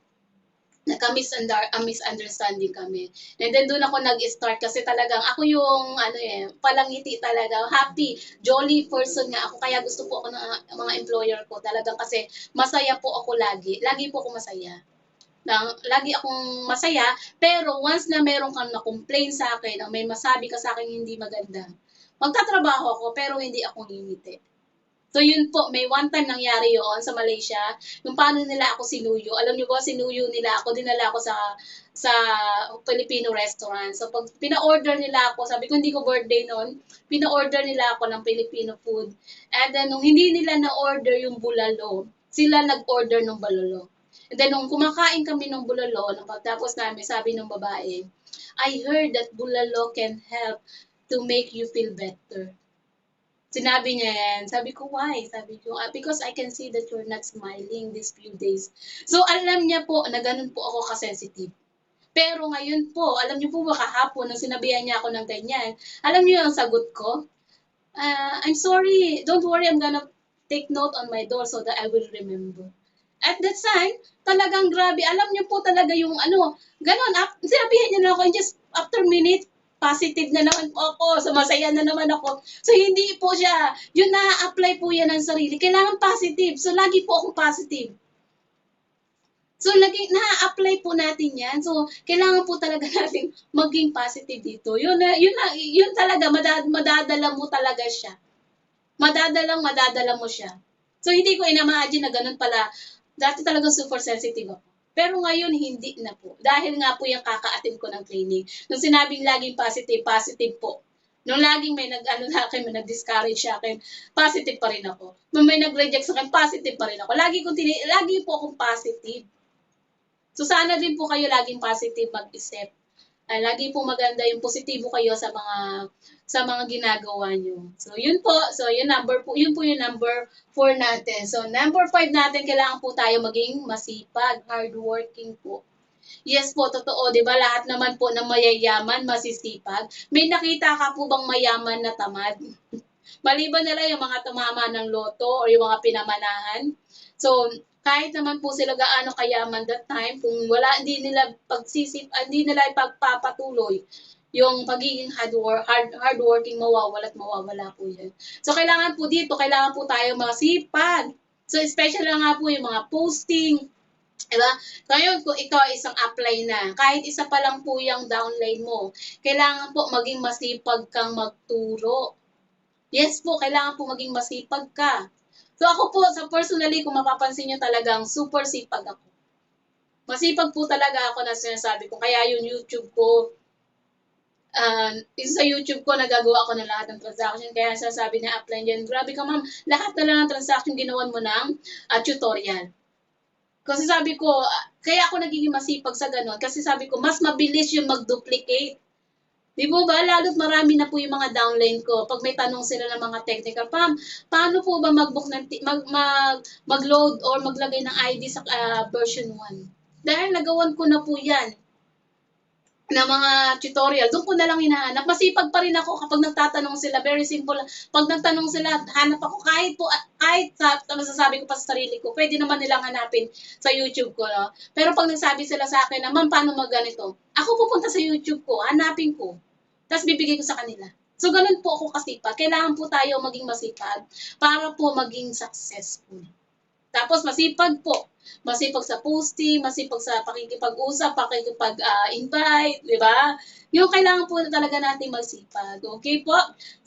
Misunderstanding kami. And then doon ako nag-start kasi talagang ako yung palangiti talaga, happy, jolly person nga ako, kaya gusto po ako ng mga employer ko talagang kasi masaya po ako lagi. Lagi po ako masaya. Lagi akong masaya, pero once na meron kang na-complain sa akin o may masabi ka sa akin hindi maganda, magtatrabaho ako pero hindi ako ngingiti. So yun po, may one time nangyari yon sa Malaysia, yung paano nila ako sinuyo. Alam niyo ba, sinuyo nila ako, dinala ako sa Filipino restaurant. So pag pina-order nila ako, sabi ko hindi ko birthday noon, pina-order nila ako ng Filipino food. And then nung hindi nila na-order yung bulalo, sila nag-order ng balolo. And then nung kumakain kami ng bulalo, nung pagtapos namin, sabi ng babae, I heard that bulalo can help to make you feel better. Sinabi niya yan. Sabi ko, why? Sabi ko, because I can see that you're not smiling these few days. So, alam niya po na ganun po ako ka-sensitive. Pero ngayon po, alam niyo po ba kahapon, nung sinabihan niya ako ng ganyan, alam niyo yung sagot ko? I'm sorry. Don't worry, I'm gonna take note on my door so that I will remember. At that time, talagang grabe. Alam niyo po talaga yung ganun. Sinabihan niya na ako, and just after minute, positive na naman po ako, so masaya na naman ako. So hindi po siya, yun na-apply po yan ng sarili. Kailangan positive. So lagi po akong positive. So lagi na-apply po natin yan. So kailangan po talaga natin maging positive dito. Yun talaga, madadala mo talaga siya. Madadala mo siya. So hindi ko in-imagine na ganun pala. Dati talaga super sensitive ako. Pero ngayon, hindi na po. Dahil nga po yung kaka-attend ko ng training. Nung sinabing laging positive, positive po. Nung laging may sa akin, may nag-discourage sa akin, positive pa rin ako. Nung may nag-reject sa akin, positive pa rin ako. Lagi po akong positive. So sana din po kayo laging positive mag-isip. Lagi po maganda yung positibo kayo sa mga ginagawa nyo. So yun po, yun po yung number 4 natin. So number 5 natin, kailangan po tayo maging masipag, hardworking po. Yes po, totoo, 'di ba? Lahat naman po ng mayayaman, masisipag. May nakita ka po bang mayaman na tamad? Maliban na lang yung mga tumama ng loto or yung mga pinamanahan. So, kahit naman po sila gaano kayaman that time, kung hindi nila ipagpapatuloy yung pagiging hardworking, mawawala po yan. So, kailangan po tayo masipag. So, especially nga po yung mga posting, diba? Ngayon, kung ikaw ay isang apply na, kahit isa pa lang po yung downline mo, kailangan po maging masipag kang magturo. Yes po, kailangan po maging masipag ka. So ako po, personally, kung mapapansin nyo talagang super sipag ako. Masipag po talaga ako na sinasabi ko. Kaya yung YouTube ko, sa YouTube ko, nagagawa ako ng lahat ng transaction. Kaya sasabi na apply dyan, grabe ka ma'am, lahat na lang ng transaction ginawan mo ng tutorial. Kasi sabi ko, kaya ako nagiging masipag sa gano'n kasi sabi ko mas mabilis yung mag-duplicate. 'Di po ba lalo't marami na po yung mga downline ko 'pag may tanong sila ng mga technical, paano po ba mag-book ng mag-load or maglagay ng ID sa version 1? Dahil nagawan ko na po 'yan na mga tutorial, doon ko na lang hinahanap. Masipag pa rin ako kapag nagtatanong sila, very simple. Pag nagtanong sila, hanap ako kahit masasabi ko pa sa sarili ko, pwede naman nilang hanapin sa YouTube ko. No? Pero pag nagsabi sila sa akin na, ma'am, paano magganito? Ako pupunta sa YouTube ko, hanapin ko, tapos bibigay ko sa kanila. So, ganun po ako kasipag. Kailangan po tayo maging masipag para po maging successful. Tapos masipag po. Masipag sa posting, masipag sa pakikipag-usap, pakikipag-invite, di ba? Yung kailangan po talaga natin masipag. Okay po?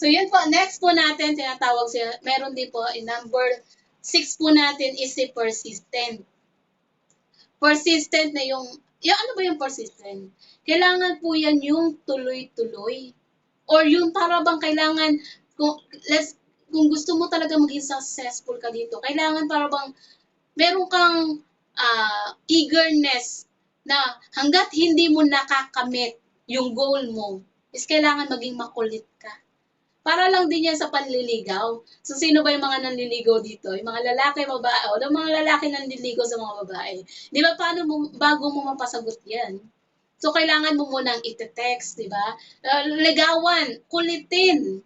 So, yun po. Next po natin, tinatawag siya, meron din po, number 6 po natin is si persistent. Persistent na yung ano ba yung persistent? Kailangan po yan yung tuloy-tuloy. Or yung para bang kailangan, kung, kung gusto mo talaga maging successful ka dito, kailangan para bang meron kang eagerness na hanggat hindi mo nakakamit yung goal mo, is kailangan maging makulit ka. Para lang din yan sa panliligaw. So, sino ba yung mga nanliligaw dito? Yung mga lalaki, babae, o yung mga lalaki nanliligaw sa mga babae. Di ba, bago mo mapasagot yan? So, kailangan mo munang ite-text, di ba? Ligawan, kulitin.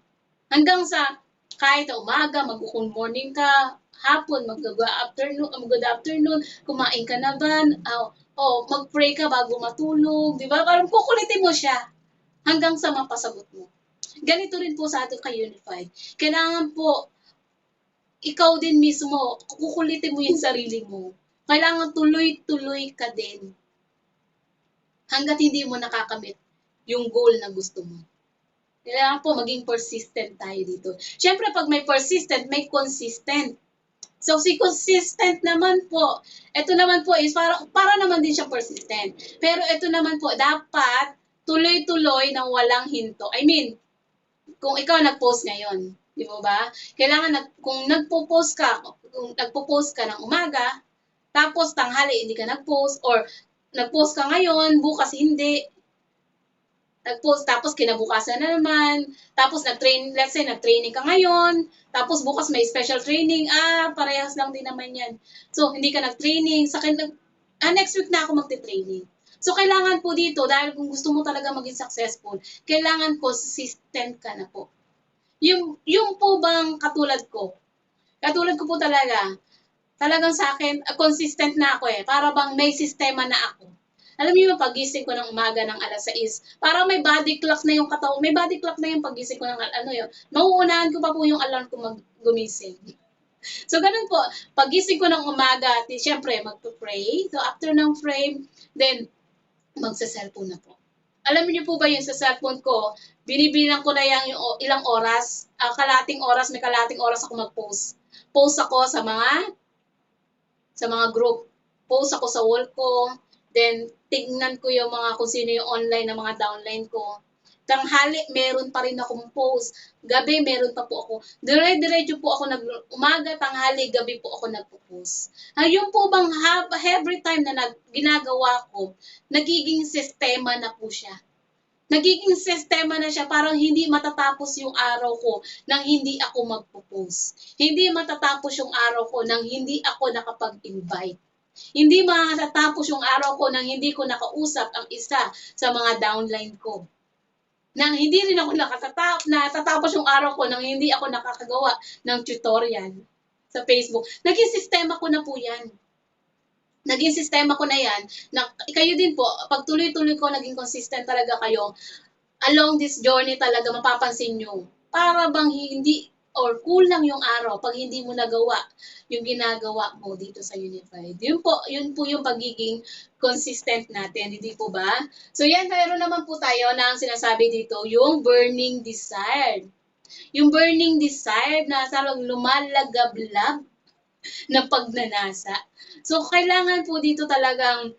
Hanggang sa, kahit na umaga, mag-good morning ka, hapon, mag-good afternoon, kumain ka na ba? Mag-pray ka bago matulog, di ba? Parang kukulitin mo siya hanggang sa mapasagot mo. Ganito rin po sa ating ka-Unified. Kailangan po, ikaw din mismo, kukulitin mo yung sarili mo. Kailangan tuloy-tuloy ka din hanggat hindi mo nakakamit yung goal na gusto mo. Kailangan po maging persistent tayo dito. Siyempre, pag may persistent, may consistent. So, si consistent naman po, ito naman po is para naman din siya persistent. Pero ito naman po, dapat tuloy-tuloy ng walang hinto. I mean, kung ikaw nag-post ngayon, di ba? Kailangan kung nagpo-post ka ng umaga, tapos tanghali hindi ka nag-post, or nag-post ka ngayon, bukas hindi, nag-post, tapos kinabukasan na naman, tapos let's say nag-training ka ngayon, tapos bukas may special training, parehas lang din naman yan. So, hindi ka nag-training, next week na ako magte-training. So, kailangan po dito, dahil kung gusto mo talaga maging successful, kailangan consistent ka na po. Yung po bang katulad ko po talagang sa akin, consistent na ako para bang may sistema na ako. Alam niyo yung pagising ko ng umaga ng alas 6, parang may body clock na yung katawan, may body clock na yung pagising ko ng mauunahan ko pa po yung alarm ko gumising. So, ganun po, pagising ko ng umaga, siyempre, magpo-pray. So, after ng pray, then, magsa-cellphone na po. Alam niyo po ba yung sa cellphone ko, binibilang ko na yung ilang oras, may kalating oras ako mag-post. Post ako sa mga group. Post ako sa wall ko, then tignan ko yung kung sino yung online na mga downline ko. Tanghali, meron pa rin akong post. Gabi, meron pa po ako. Dire-diretso po ako umaga, tanghali, gabi po ako nagpo-post. Yung po bang every time na ginagawa ko, nagiging sistema na po siya. Nagiging sistema na siya, parang hindi matatapos yung araw ko nang hindi ako magpo-post. Hindi matatapos yung araw ko nang hindi ako nakapag-invite. Hindi matatapos yung araw ko nang hindi ko nakausap ang isa sa mga downline ko. Nang hindi rin ako natatapos yung araw ko nang hindi ako nakakagawa ng tutorial sa Facebook. Naging sistema ko na po yan. Naging sistema ko na yan. Kayo din po, pag tuloy-tuloy ko, naging consistent talaga kayo, along this journey talaga, mapapansin nyo, para bang hindi, or kulang yung araw pag hindi mo nagawa yung ginagawa mo dito sa Unified. Yun po yung pagiging consistent natin, hindi po ba? So yan, meron naman po tayo na ang sinasabi dito, yung burning desire. Yung burning desire na sarang lumalagablab na pagnanasa. So, kailangan po dito talagang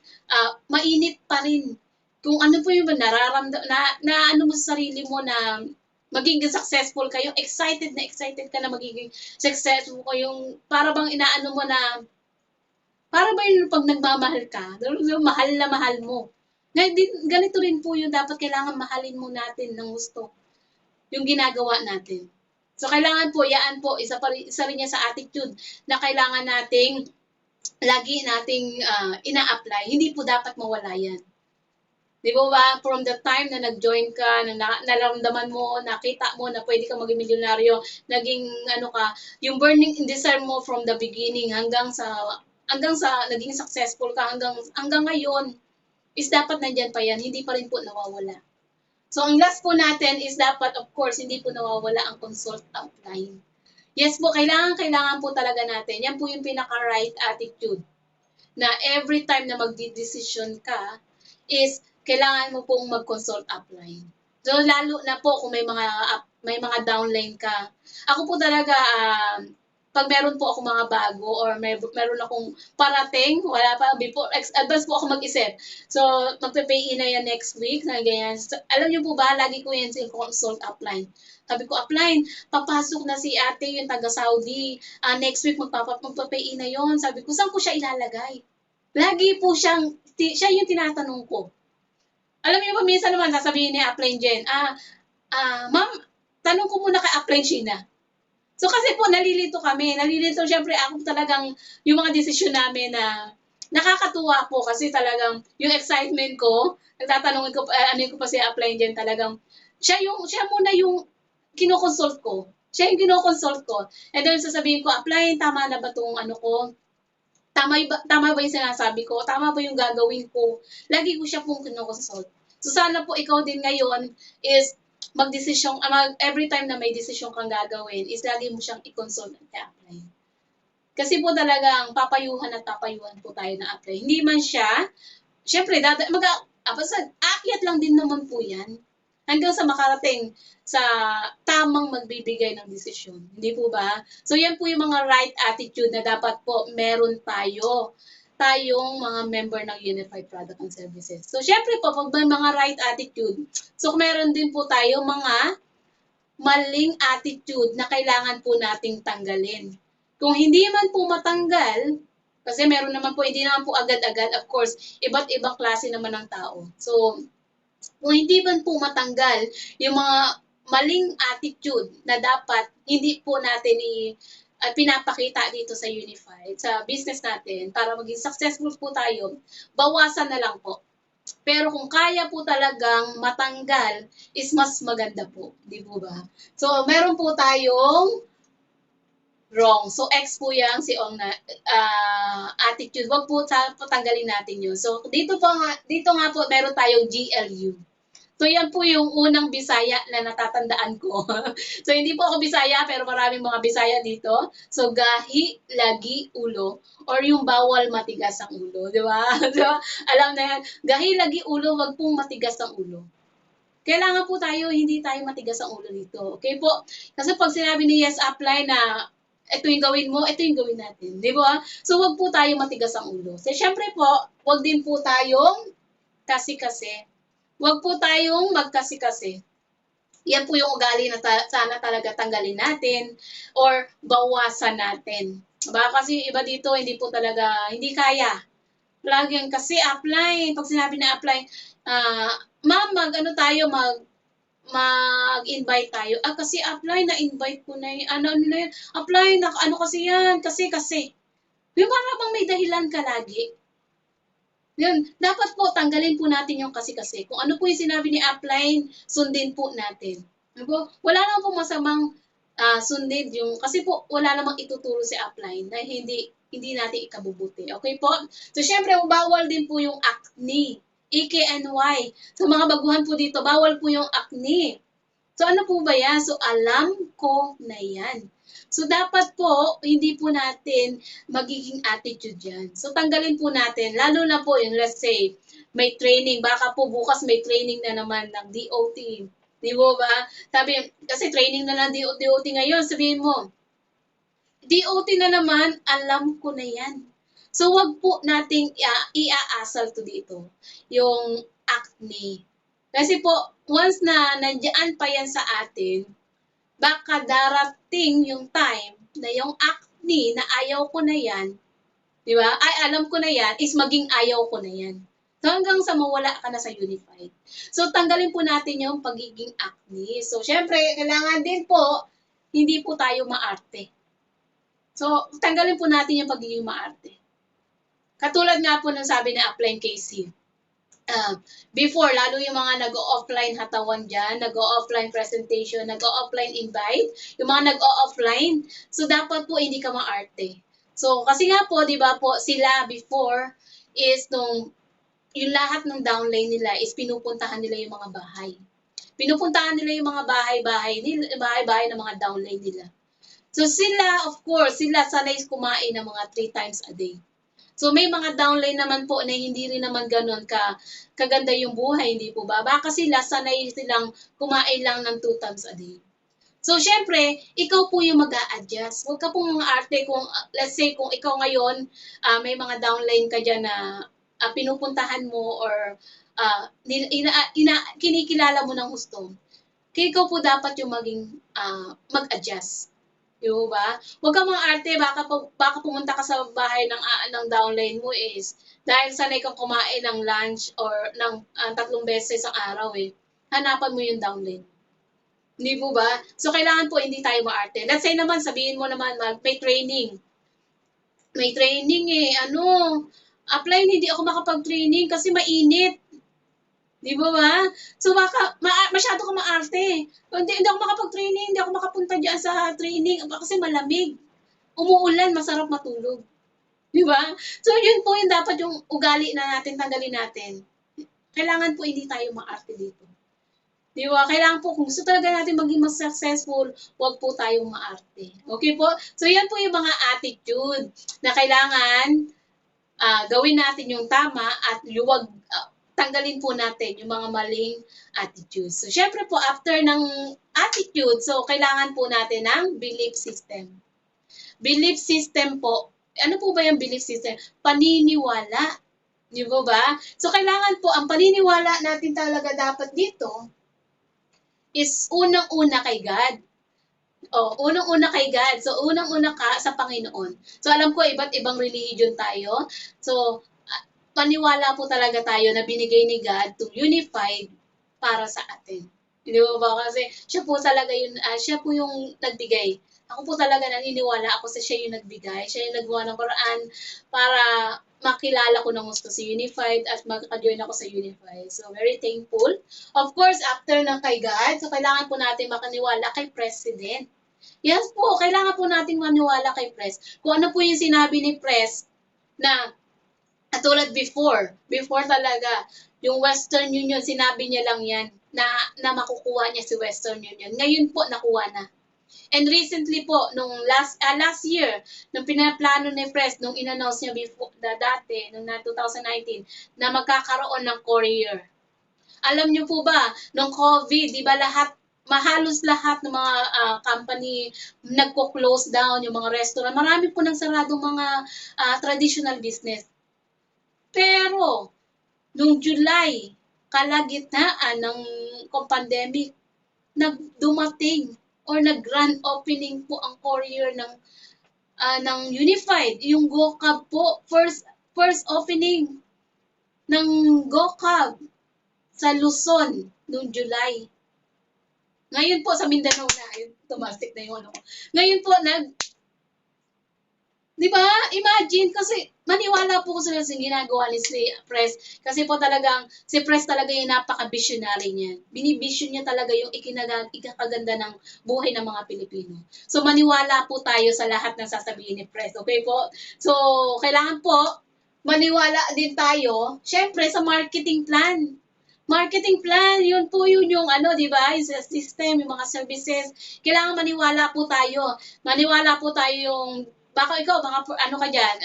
mainit pa rin. Kung ano po yung na ano mo sa sarili mo na maging successful kayo, excited ka na magiging successful kayong, para bang inaano mo na Para ba yun pag nagmamahal ka, mahal na mahal mo. Ganito rin po yun, dapat kailangan mahalin mo natin ng gusto yung ginagawa natin. So, kailangan po, yaan po, isa rin yan sa attitude na kailangan nating lagi nating ina-apply. Hindi po dapat mawala yan. Di ba ba, from the time na nag-join ka, naramdaman mo, nakita mo na pwede ka maging milyonaryo, naging ano ka, yung burning desire mo from the beginning hanggang sa naging successful ka hanggang ngayon is dapat nandiyan pa yan, hindi pa rin po nawawala. So, ang last po natin is dapat, of course, hindi po nawawala ang consult outline. Yes po, kailangan po talaga natin. Yan po yung pinaka-right attitude na every time na magdi-decision ka is kailangan mo pong mag-consult upline. So, lalo na po kung may mga downline ka. Ako po talaga, pag meron po ako mga bago or meron akong parating, wala pa, advance po ako mag-isip. So, magpe-pay na yan next week, na ganyan. So, alam niyo po ba, lagi ko yan sa consult upline. Sabi ko, upline, papasok na si ate yung taga-Saudi. Next week, magpa-pay na yon. Sabi ko, saan ko siya ilalagay? Lagi po siya yung tinatanong ko. Alam niyo ba, minsan naman sasabihin ni Upline Jen, ma'am, tanong ko muna kay Upline Sheena. So kasi po, nalilito kami. Nalilito, syempre, ako talagang, yung mga desisyon namin na nakakatuwa po kasi talagang yung excitement ko, nagtatanungin ko, ko pa si Upline Jen talagang, siya muna yung kinokonsult ko. Siya yung kinokonsult ko. And then sasabihin ko, Upline, tama na ba itong ano ko? Tama ba yung sinasabi ko? Tama ba yung gagawin ko? Lagi ko siya pong kinokonsult. So, sana po ikaw din ngayon is every time na may desisyon kang gagawin, is lagi mo siyang i-consult at i-apply. Kasi po talagang papayuhan po tayo na apply. Hindi man siya, syempre, aakyat lang din naman po yan hanggang sa makarating sa tamang magbibigay ng desisyon. Hindi po ba? So, yan po yung mga right attitude na dapat po meron tayong mga member ng Unified Product and Services. So, syempre po, pag may mga right attitude, so meron din po tayo mga maling attitude na kailangan po nating tanggalin. Kung hindi man po matanggal, kasi meron naman po, hindi naman po agad-agad, of course, iba't ibang klase naman ng tao. So, kung hindi man po matanggal yung mga maling attitude na dapat hindi po natin pinapakita dito sa Unified, sa business natin, para maging successful po tayo, bawasan na lang po. Pero kung kaya po talagang matanggal, is mas maganda po. Di po ba? So, meron po tayong wrong. So, X po yan, si Ong na attitude. Wag po tanggalin natin yun. So, dito nga po, meron tayong GLU. So, yan po yung unang Bisaya na natatandaan ko. So, hindi po ako Bisaya, pero maraming mga Bisaya dito. So, gahi, lagi, ulo. Or yung bawal matigas ang ulo. Di ba? So, alam na yan. Gahi, lagi, ulo, wag pong matigas ang ulo. Kailangan po hindi tayo matigas ang ulo dito. Okay po? Kasi pag sinabi ni Yes Apply na ito yung gawin mo, ito yung gawin natin. Di ba? So, wag po tayo matigas ang ulo. So, syempre po, wag din po tayong kasi-kasi. Huwag po tayong magkasi-kasi. Yan po yung ugali na sana talaga tanggalin natin or bawasan natin. Baka kasi iba dito, hindi kaya. Laging kasi apply. Pag sinabi na apply, ma'am, mag-invite tayo. Kasi apply, na-invite ko na yun. Apply, ano kasi yan? Kasi. Yung parang bang may dahilan ka lagi. Yun, dapat po tanggalin po natin yung kasi-kasi. Kung ano po yung sinabi ni upline, sundin po natin. Diba? Wala naman po masamang sundin yung, kasi po wala namang ituturo si upline na hindi natin ikabubuti. Okay po? So, syempre, bawal din po yung acne. AKNY. Sa mga baguhan po dito, bawal po yung acne. So, ano po ba yan? So, alam ko na yan. So, dapat po, hindi po natin magiging attitude yan. So, tanggalin po natin, lalo na po yung, let's say, may training. Baka po bukas may training na naman ng DOT. Di ba ba? Kasi training na ng DOT ngayon, sabihin mo, DOT na naman, alam ko na yan. So, wag po nating iaasal to dito, yung acne. Kasi po, once na nandiyan pa yan sa atin, baka darating yung time na yung acne na ayaw ko na yan, Di ba? Ay, alam ko na yan, is maging ayaw ko na yan. So, hanggang sa mawala ka na sa unified. So, tanggalin po natin yung pagiging acne. So, syempre, kailangan din po, hindi po tayo maarte. So, tanggalin po natin yung pagiging maarte. Katulad nga po ng sabi ni Upline Casey, before, lalo yung mga nag-offline hatawan dyan, nag-offline presentation, nag-offline invite, yung mga nag-offline, so dapat po hindi ka maarte. So, kasi nga po, di ba po, sila before is yung lahat ng downline nila is pinupuntahan nila yung mga bahay. Pinupuntahan nila yung mga bahay-bahay ng mga downline nila. So sila, of course, sila sanay kumain ng mga 3 times a day. So may mga downline naman po na hindi rin naman gano'n kaganda yung buhay, hindi po ba? Baka sila sanay silang kumain lang ng 2 times a day. So syempre, ikaw po yung mag-a-adjust. Huwag ka pong arte kung let's say kung ikaw ngayon may mga downline ka diyan na pinupuntahan mo or kinikilala mo ng gusto. Kaya ikaw po dapat yung maging mag-adjust. Di ba? Huwag kang mga-arte, baka pumunta ka sa bahay ng downline mo is dahil sanay kang kumain ng lunch or ng 3 beses ang araw hanapan mo yung downline. Hindi po ba? So, kailangan po hindi tayo maarte. Let's say naman, sabihin mo naman, may training. May training apply hindi ako makapag-training kasi mainit. Di ba ba? So, baka masyado ka maarte. Hindi ako makapag-training, hindi ako makapunta dyan sa training kasi malamig. Umuulan, masarap matulog. Di ba? So, yun po yung dapat yung ugali na natin, tanggalin natin. Kailangan po hindi tayo maarte dito. Di ba? Kailangan po, kung gusto talaga natin maging mas successful, huwag po tayong maarte. Okay po? So, yan po yung mga attitude na kailangan gawin natin yung tama at huwag tanggalin po natin yung mga maling attitude. So, syempre po, after ng attitude, so, kailangan po natin ng belief system. Belief system po, ano po ba yung belief system? Paniniwala. Di ba? So, kailangan po, ang paniniwala natin talaga dapat dito is unang-una kay God. Unang-una kay God. So, unang-una ka sa Panginoon. So, alam ko, iba't ibang religion tayo. So, paniwala po talaga tayo na binigay ni God to unified para sa atin. Di ba? Kasi siya po talaga siya po yung nagbigay. Ako po talaga naniniwala ako sa siya yung nagbigay. Siya yung naggawa ng Quran para makilala ko ng gusto si Unified at magka-join ako sa Unified. So, very thankful. Of course, after ng kay God, so kailangan po natin makaniwala kay President. Yes po, kailangan po natin maniwala kay Pres. Kung ano po yung sinabi ni Pres na tulad before talaga, yung Western Union, sinabi niya lang yan na makukuha niya si Western Union. Ngayon po, nakuha na. And recently po, nung last year, nung pinaplano ni Pres, nung in-announce niya dati, nung 2019, na magkakaroon ng courier. Alam niyo po ba, nung COVID, di ba halos lahat ng mga company nagko-close down, yung mga restaurant, marami po nang saradong mga traditional business. Pero, nung July, kalagitnaan ng pandemic, dumating or nag-grand opening po ang courier ng Unified. Yung GoCab po, first opening ng GoCab sa Luzon noong July. Ngayon po sa Mindanao na, tumastik na yung Ngayon po, di ba? Imagine, kasi maniwala po ko sa ginagawa ni si Pres. Kasi po talagang, si Pres talaga yung napaka-visionary niya. Binivision niya talaga yung ikakaganda ng buhay ng mga Pilipino. So, maniwala po tayo sa lahat ng sasabihin ni Pres. Okay po? So, kailangan po, maniwala din tayo, syempre, sa marketing plan. Marketing plan, yun po yung di ba, yung system, yung mga services. Kailangan maniwala po tayo. Maniwala po tayo yung baka ikaw, ka dyan,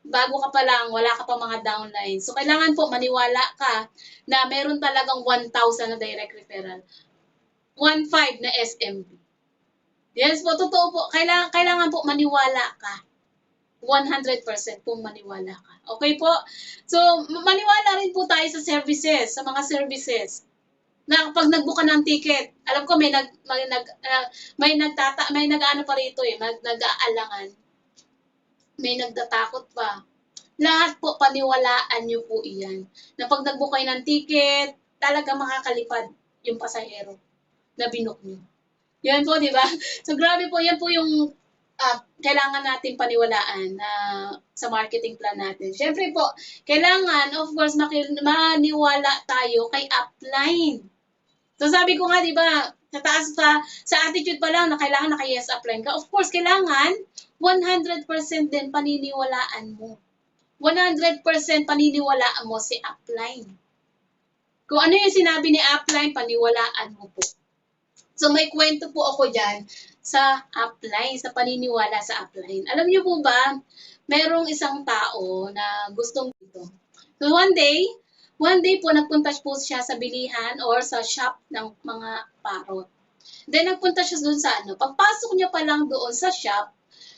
bago ka pa lang, wala ka pa mga downline. So, kailangan po maniwala ka na meron talagang 1,000 na direct referral. 1,500 na SMB. Yes po, totoo po. Kailangan po maniwala ka. 100% po maniwala ka. Okay po? So, maniwala rin po tayo sa services, sa mga services. Na pag nag-book ka ng ticket, alam ko may nag-aano pa rito nag-aalangan. may nagtatakot pa. Lahat po paniwalaan niyo po iyan. Na 'pag nag-book kayo ng ticket, talagang makakalipad yung pasahero na binook niyo. Yan po, 'di ba? So grabe po, yan po yung kailangan natin paniwalaan na sa marketing plan natin. Siyempre po, kailangan of course maniwala tayo kay upline. So sabi ko nga 'di ba, sa taas pa sa attitude pa lang na kailangan naka-yes upline ka. Of course, kailangan 100% din paniniwalaan mo. 100% paniniwalaan mo si upline. Kung ano yung sinabi ni upline, paniwalaan mo po. So may kwento po ako diyan sa upline, sa paniniwala sa upline. Alam niyo po ba, merong isang tao na gustong dito. So one day po nagpunta po siya sa bilihan or sa shop ng mga parot. Then nagpunta siya doon sa ano, pagpasok niya pa lang doon sa shop,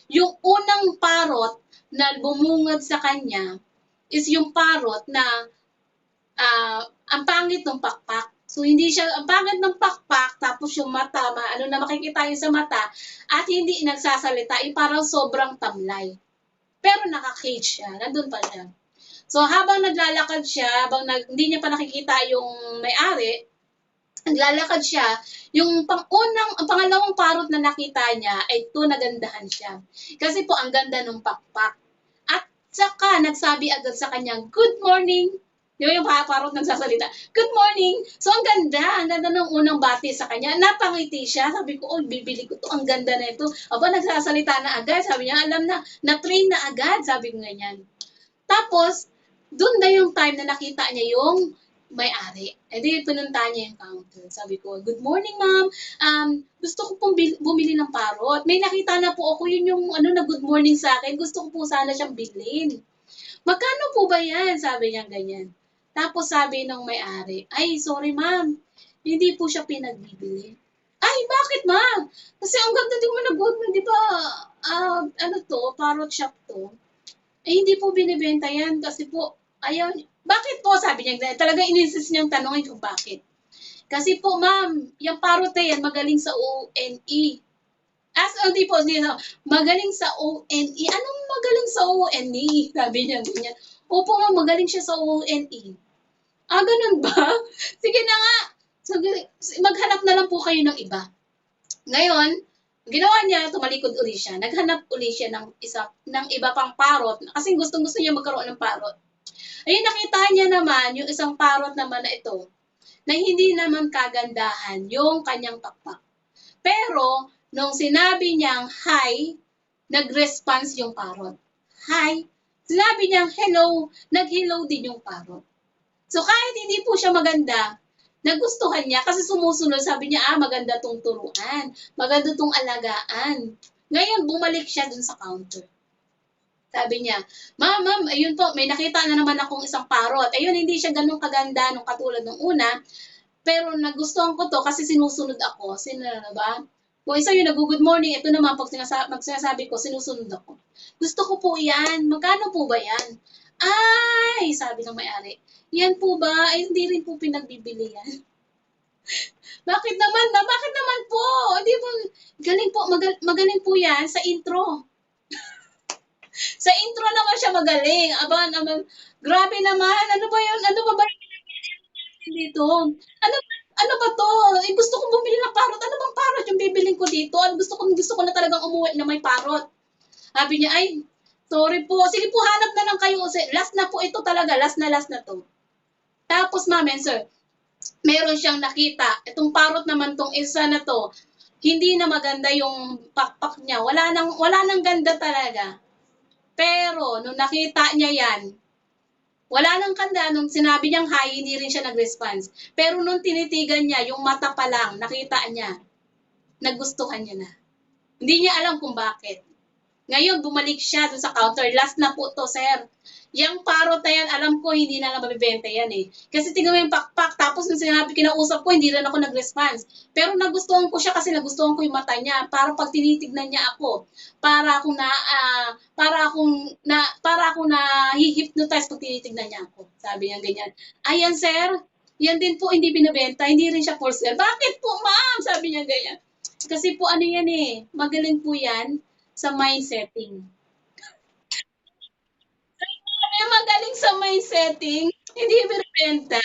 yung unang parot na bumungad sa kanya is yung parot na ang pangit ng pakpak. So, hindi siya, ang pangit ng pakpak, tapos yung mata, ano na makikita yun sa mata, at hindi nagsasalita, parang sobrang tamlay. Pero naka-cage siya, nandun pa siya. So, habang naglalakad siya, hindi niya pa nakikita yung may-ari, naglalakad siya, yung ang pangalawang parot na nakita niya, ay nagandahan siya. Kasi po, ang ganda ng pakpak. At saka, nagsabi agad sa kanya, "Good morning." Di ba yung parot nagsasalita? "Good morning." So, ang ganda ng unang bati sa kanya. Napangiti siya. Sabi ko, "Oh, bibili ko to. Ang ganda na ito." Aba, nagsasalita na agad. Sabi niya, alam na-train na agad. Sabi ko ganyan. Tapos, doon na yung time na nakita niya yung may-ari. E di, pinunta niya yung counter. Sabi ko, "Good morning, ma'am. Gusto ko pong bumili ng parot. May nakita na po ako, yun yung na good morning sa akin. Gusto ko po sana siyang bilhin. Magkano po ba yan?" Sabi niya ganyan. Tapos sabi ng may-ari, "Ay, sorry ma'am, hindi po siya pinagbibili." "Ay, bakit ma'am? Kasi ang ganda din mo di ba, parrot shop to. Eh, hindi po binibenta yan kasi po, ayaw, bakit po?" Sabi niya, talaga ininsist niyang tanongin kung bakit. "Kasi po ma'am, yung parrot na yan magaling sa ONE." Hindi po, magaling sa ONE. Anong magaling sa ONE? Sabi niya ganyan. "Opo ma'am, magaling siya sa ONE." Ganun ba? Sige na nga. Maghanap na lang po kayo ng iba. Ngayon, ginawa niya, tumalikod uli siya. Naghanap uli siya ng iba pang parot kasi gustong-gusto niya magkaroon ng parot. Ayun, nakita niya naman yung isang parot naman na ito na hindi naman kagandahan yung kanyang pakpak. Pero, nung sinabi niyang hi, nag-response yung parot. Hi. Sinabi niyang hello, nag-hello din yung parot. So kahit hindi po siya maganda, nagustuhan niya kasi sumusunod. Sabi niya, maganda tong turuan, maganda tong alagaan. Ngayon, bumalik siya dun sa counter. Sabi niya, ma'am, ayun po, may nakita na naman akong isang parot. Ayun, hindi siya ganun kaganda nung katulad ng una, pero nagustuhan ko to kasi sinusunod ako. Ba? Kung isa yung nag-good morning, ito naman, pag sinasabi ko, sinusunod ako. Gusto ko po yan. Magkano po ba yan? Ay, sabi ng may-ari, "Yan po ba? Ay, hindi rin po pinagbibili yan." Bakit naman na? Bakit naman po? Hindi po, galing po, magaling po yan sa intro. Sa intro naman siya magaling. Grabe naman. Ano ba yun? Ano ba yung dito? Ano ba to? Gusto kong bumili ng parot. Ano bang parot yung bibiling ko dito? Gusto ko na talagang umuwi na may parot. Sabi niya, "Ay, sorry po. Sige po, hanap na lang kayo. Last na po ito talaga. Last na to." Tapos, ma'am and sir, meron siyang nakita. Itong parot naman tong isa na to, hindi na maganda yung pakpak niya. Wala nang ganda talaga. Pero, nung nakita niya yan, wala nang ganda. Nung sinabi niyang hi, hindi rin siya nag-response. Pero nung tinitigan niya, yung mata pa lang, nakita niya, nagustuhan niya na. Hindi niya alam kung bakit. Ngayon, bumalik siya dun sa counter. "Last na po to, sir. Yang parot na yan, alam ko, hindi na lang mabibenta yan eh. Kasi tingnan mo yung pakpak, tapos nung sinabi, kinausap ko, hindi rin ako nag-response. Pero nagustuhan ko siya kasi nagustuhan ko yung mata niya. Para pag tinitignan niya ako, para akong na-hypnotize pag tinitignan niya ako." Sabi niya ganyan. "Ayan, sir. Yan din po, hindi binibenta. Hindi rin siya for sale." "Bakit po, ma'am?" Sabi niya ganyan. "Kasi po ano yan eh, magaling po yan sa mind setting." magaling sa mind setting, hindi binibenta.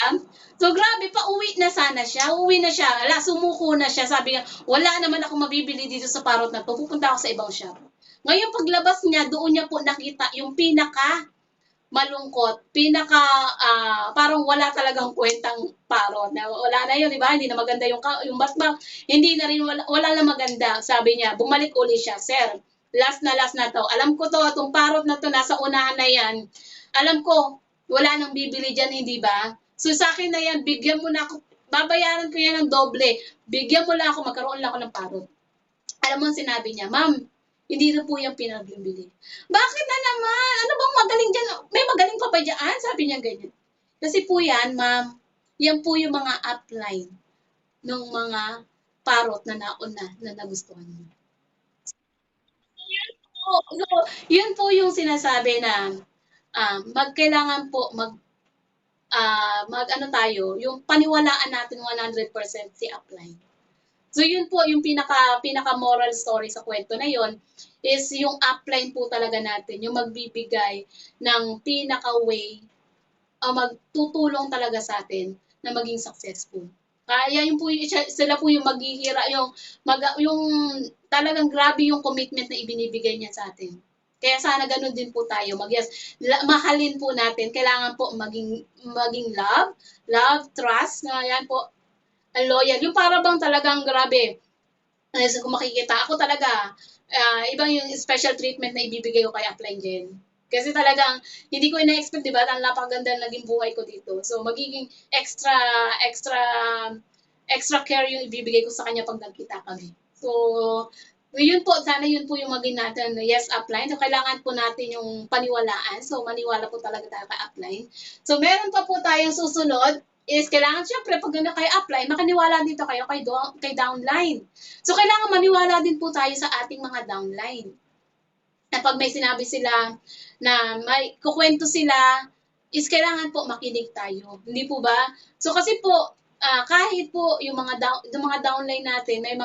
So grabe, pauwi na sana siya, uuwi na siya, sumuko na siya, sabi niya, "Wala naman akong mabibili dito sa parot na 'to, pupunta ako sa ibang shop." Ngayon paglabas niya, doon niya po nakita yung malungkot, parang wala talagang kuwentang parot na wala na yun, 'di ba? Hindi na maganda yung basbang, hindi na rin wala na maganda. Sabi niya, bumalik uli siya, "Sir, last na 'to. Alam ko 'to, 'tong parot na 'to nasa unahan na 'yan. Alam ko wala nang bibili diyan, hindi ba? So sa akin na 'yan, bigyan mo na ako, babayaran ko 'yan ng doble. Bigyan mo lang ako, magkaroon lang ako ng parot." Alam mo ang sinabi niya, "Ma'am, hindi na po yan pinagbibili." "Bakit na naman? Ano bang magaling diyan? May magaling pa ba diyaan?" Sabi niya ganyan. "Kasi po yan, ma'am, yan po yung mga upline ng mga parot na nauna na nagustuhan mo." So, yun po yung sinasabi na magkailangan po mag-ano tayo, yung paniwalaan natin 100% si upline. So yun po yung pinaka moral story sa kwento na yon, is yung upline po talaga natin yung magbibigay ng pinaka way o magtutulong talaga sa atin na maging successful. Kaya yun po yung, sila po yung maghihira, yung talagang grabe yung commitment na ibinibigay niya sa atin. Kaya sana ganun din po tayo. Yes, mahalin po natin. Kailangan po maging love, trust, na yan po, loyal. Yung para bang talagang grabe. Kung makikita ako talaga, ibang yung special treatment na ibibigay ko kay Upline Jen. Kasi talagang hindi ko ina-expect, 'di ba? Ang napakaganda naging buhay ko dito. So magiging extra extra care yung ibibigay ko sa kanya pag nagkita kami. So yun po, sana yun po yung maging natin, yes, upline. So, kailangan po natin yung paniwalaan. So, maniwala po talaga tayo kay upline. So, meron pa po tayong susunod is kailangan syempre pag kay upline, makaniwala dito kayo kay downline. So, kailangan maniwala din po tayo sa ating mga downline. Na pag may sinabi sila na may kukwento sila, is kailangan po makinig tayo. Hindi po ba? So, kasi po, kahit po yung mga downline natin, may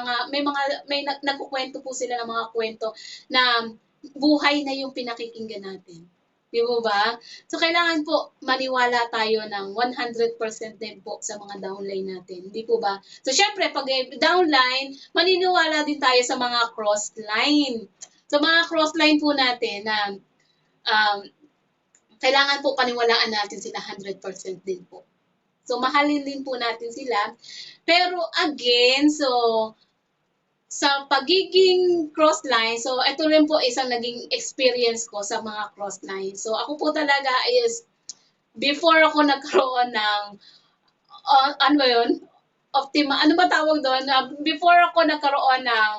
nagkukwento po sila ng mga kwento na buhay na yung pinakikinggan natin. Di po ba? So, kailangan po maniwala tayo ng 100% din po sa mga downline natin. Di po ba? So, syempre, pag downline, maniniwala din tayo sa mga cross-line. So, mga cross-line po natin na um, kailangan po paniwalaan natin sila 100% din po. So, mahalin din po natin sila. Pero again, so, sa pagiging crossline, so, ito rin po isang naging experience ko sa mga crossline. So, ako po talaga is, before ako nagkaroon ng, ano ba yun? Ano ba tawag doon? Before ako nagkaroon ng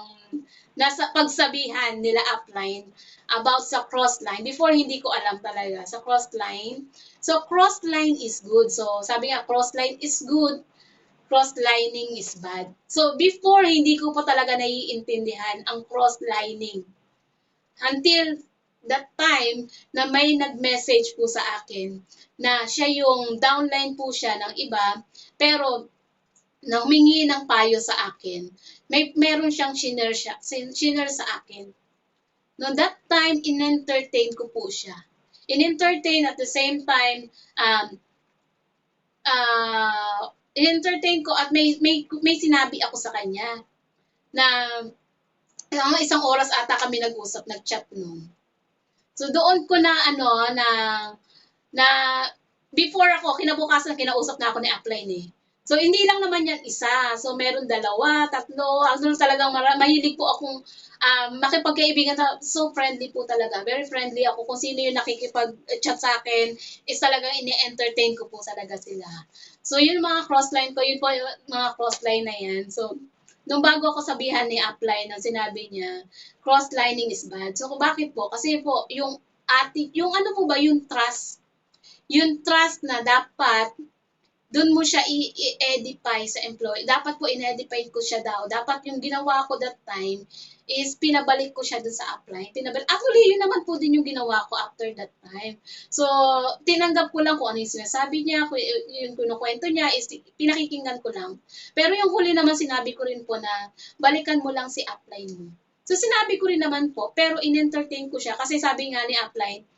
nasa pagsabihan nila upline about sa crossline. Before, hindi ko alam talaga sa crossline. So, crossline is good. So, sabi nga, crossline is good, crosslining is bad. So, before, hindi ko pa talaga naiintindihan ang crosslining. Until that time na may nag-message po sa akin na siya yung downline po siya ng iba, pero na humingi ng payo sa akin. Meron siyang shinare sa akin. No, that time, in-entertain ko po siya. In-entertain at the same time, in-entertain ko at may sinabi ako sa kanya na isang oras ata kami nag-usap, nag-chat noon. So doon ko na na before ako, kinabukasan kinausap na ako ni Upline eh. So, hindi lang naman yan isa. So, meron dalawa, tatlo. Ano talagang mahilig po akong makipagkaibigan. So, friendly po talaga. Very friendly ako. Kung sino yung nakikipag-chat sa akin, is talagang ini-entertain ko po talaga sila. So, yun mga crossline ko. Yun po yung mga crossline na yan. So, nung bago ako sabihan ni Upline na sinabi niya, crosslining is bad. So, bakit po? Kasi po, yung ano po ba, yung trust na dapat doon mo siya i-edify sa employee. Dapat po in-edify ko siya daw. Dapat yung ginawa ko that time is pinabalik ko siya doon sa upline. Actually, yun naman po din yung ginawa ko after that time. So, tinanggap ko lang kung ano yung sinasabi niya, kung yung kinukwento niya, is pinakikinggan ko lang. Pero yung huli naman sinabi ko rin po na balikan mo lang si upline mo. So, sinabi ko rin naman po, pero in-entertain ko siya kasi sabi nga ni upline,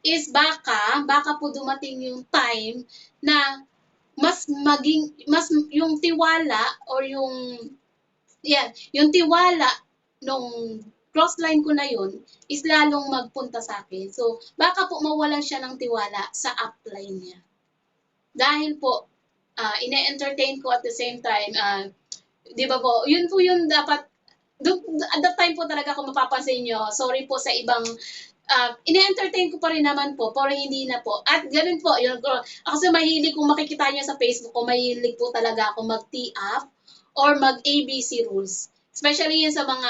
is baka po dumating yung time na mas yung tiwala or yung tiwala nung crossline ko na yun is lalong magpunta sa akin. So, baka po mawalan siya ng tiwala sa upline niya. Dahil po, ine-entertain ko at the same time, di ba po, yun po yung dapat, at that time po talaga kung mapapansin nyo, sorry po sa ibang, ine-entertain ko pa rin naman po, pero hindi na po. At ganun po, yun, kasi mahilig kung makikita nyo sa Facebook ko, mahilig po talaga ako mag-tee up or mag-ABC rules. Especially yun sa mga,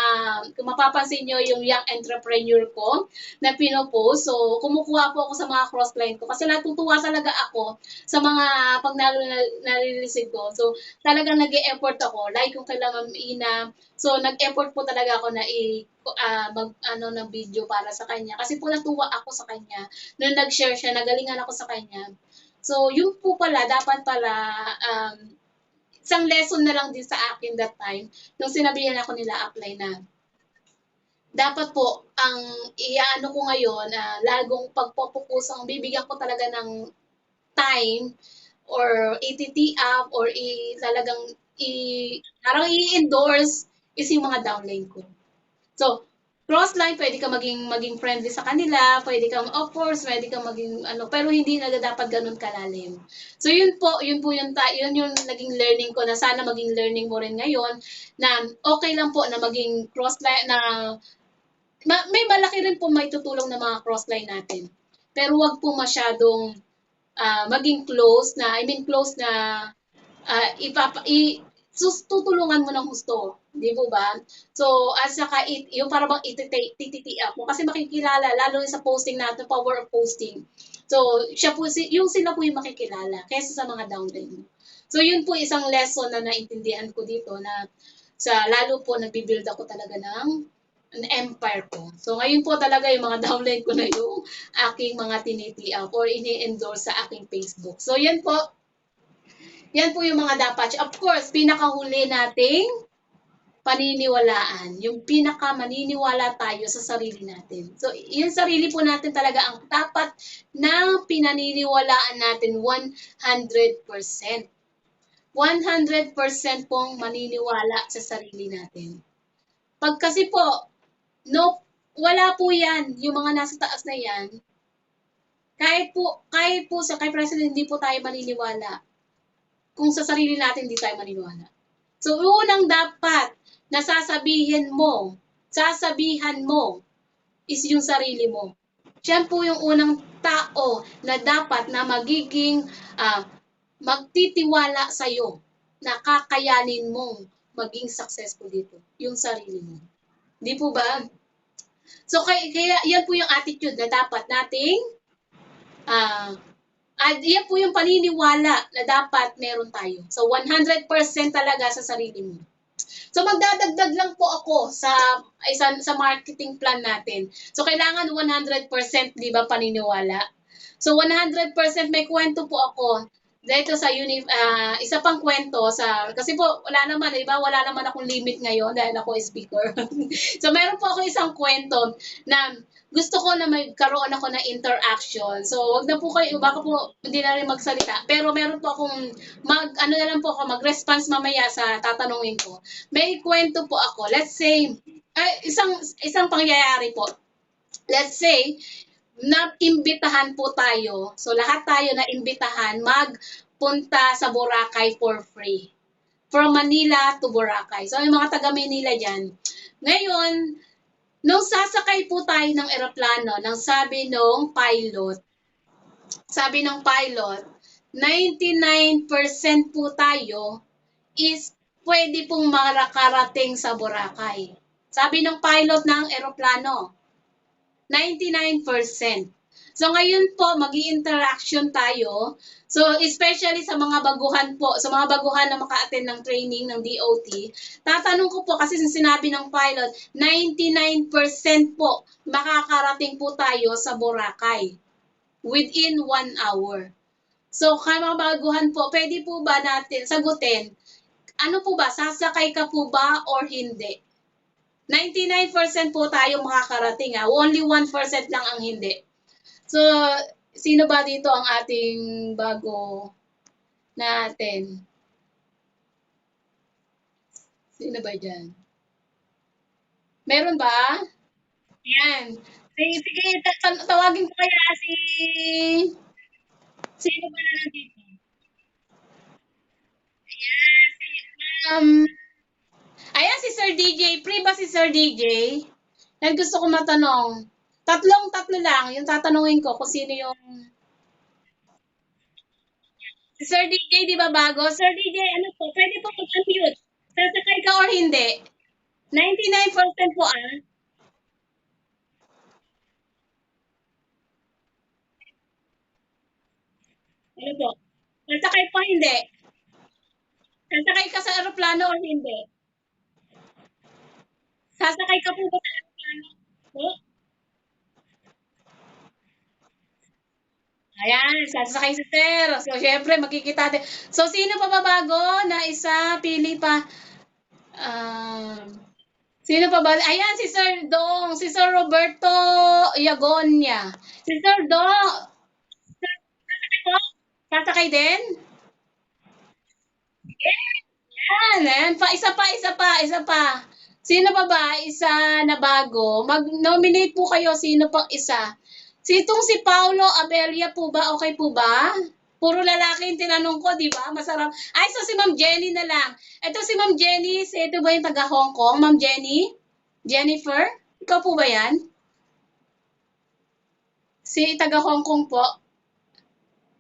kung mapapansin nyo yung young entrepreneur ko na pinopost. So, kumukuha po ako sa mga crossline ko kasi natutuwa talaga ako sa mga pag nare-receive ko. So, talagang nag-e-effort ako. Like kung kailangan ina. So, nag-effort po talaga ako na ng video para sa kanya. Kasi po natuwa ako sa kanya. Nung nag-share siya, nagalingan ako sa kanya. So, yun po pala, dapat pala, isang lesson na lang din sa akin that time, nung sinabihan ako nila apply na, dapat po, ang iaano ko ngayon, lagong pagpopokusang, bibigyan ko talaga ng time or i-tee up or talagang parang i-endorse is yung mga downline ko. So, crossline, pwede ka maging friendly sa kanila, pwede kang, of course, pwede kang maging, pero hindi na dapat ganun kalalim. So, yun yung naging learning ko na sana maging learning mo rin ngayon, na okay lang po na maging crossline, na may malaki rin po may tutulong na mga crossline natin. Pero wag po masyadong maging close na, close na tutulungan mo ng gusto. Di po ba? So, at saka, yung para bang ititi up mo. Kasi makikilala, lalo sa posting natin, power of posting. So, sila po yung makikilala kaysa sa mga downline mo. So, yun po isang lesson na naintindihan ko dito na lalo po nagbibuild ako talaga ng an empire ko. So, ngayon po talaga yung mga downline ko na yung aking mga tiniti up or ini-endorse sa aking Facebook. So, yan po yung mga dapat. Of course, pinakahuli nating paniniwalaan. Yung maniniwala tayo sa sarili natin. So, yung sarili po natin talaga ang dapat na pinaniniwalaan natin 100%. 100% pong maniniwala sa sarili natin. Pag kasi po, wala po yan. Yung mga nasa taas na yan, kahit po kay President, hindi po tayo maniniwala kung sa sarili natin hindi tayo maniniwala. So, unang dapat na sasabihan mo is yung sarili mo. Siya po yung unang tao na dapat na magiging magtitiwala sa'yo na kakayanin mong maging successful dito. Yung sarili mo. Di po ba? So, kaya yan po yung attitude na dapat nating at yan po yung paniniwala na dapat meron tayo. So, 100% talaga sa sarili mo. So, magdadagdag lang po ako sa marketing plan natin. So, kailangan 100%, di ba, paniniwala? So, 100% may kwento po ako dito sa isa pang kwento kasi po wala naman, di ba? Wala naman akong limit ngayon dahil ako speaker. So, meron po ako isang kwento na gusto ko na magkaroon ako ng interaction. So, wag na po kayo, baka po hindi na rin magsalita. Pero meron po akong mag-response mamaya sa tatanungin ko. May kwento po ako. Let's say, isang pangyayari po. Let's say, na-imbitahan po tayo. So, lahat tayo na-imbitahan magpunta sa Boracay for free. From Manila to Boracay. So, yung mga taga-Manila dyan. Ngayon, nung sasakay po tayo ng eroplano, sabi ng pilot, 99% po tayo is pwede pong makarating sa Boracay. Sabi ng pilot ng eroplano, 99%. So, ngayon po, mag-i-interaction tayo. So, especially sa mga baguhan po, sa mga baguhan na maka-attend ng training ng DOT, tatanong ko po, kasi sinabi ng pilot, 99% po, makakarating po tayo sa Boracay within 1 hour. So, mga baguhan po, pwede po ba natin sagutin, ano po ba, sasakay ka po ba or hindi? 99% po tayo makakarating, only 1% lang ang hindi. So, sino ba dito ang ating bago natin? Sino ba dyan? Meron ba? Yan. Sige, tawagin ko kaya sino ba na nandito? Ayan, ayan si Sir DJ. Free ba si Sir DJ? Yan gusto ko matanong. Tatlo lang. Yung tatanungin ko kung sino yung... Si Sir DJ, di ba bago? Sir DJ, ano po? Pwede po mag-unmute. Sasakay ka or hindi? 99% po ah. Ano po? Sasakay po hindi? Sasakay ka sa aeroplano or hindi? Sasakay ka po ba sa aeroplano? Po? Ayan, sasakay si Sir. So, syempre, makikita din. So, sino pa ba bago na isa? Pili pa. Um, sino pa ba? Ayan, si Sir Dong. Si Sir Roberto Yagonya. Si Sir Dong. Sir, sasakay po? Sasakay din? Yan, ayan. Isa pa. Sino pa ba? Isa na bago. Mag-nominate po kayo. Sino pang isa? Sitong si Paulo Abelia po ba? Okay po ba? Puro lalaki yung tinanong ko, di ba? Masarap. Ay, so si Ma'am Jenny na lang. Ito si Ma'am Jenny. Ito ba yung taga Hong Kong? Ma'am Jenny? Jennifer? Ikaw po ba yan? Si taga Hong Kong po.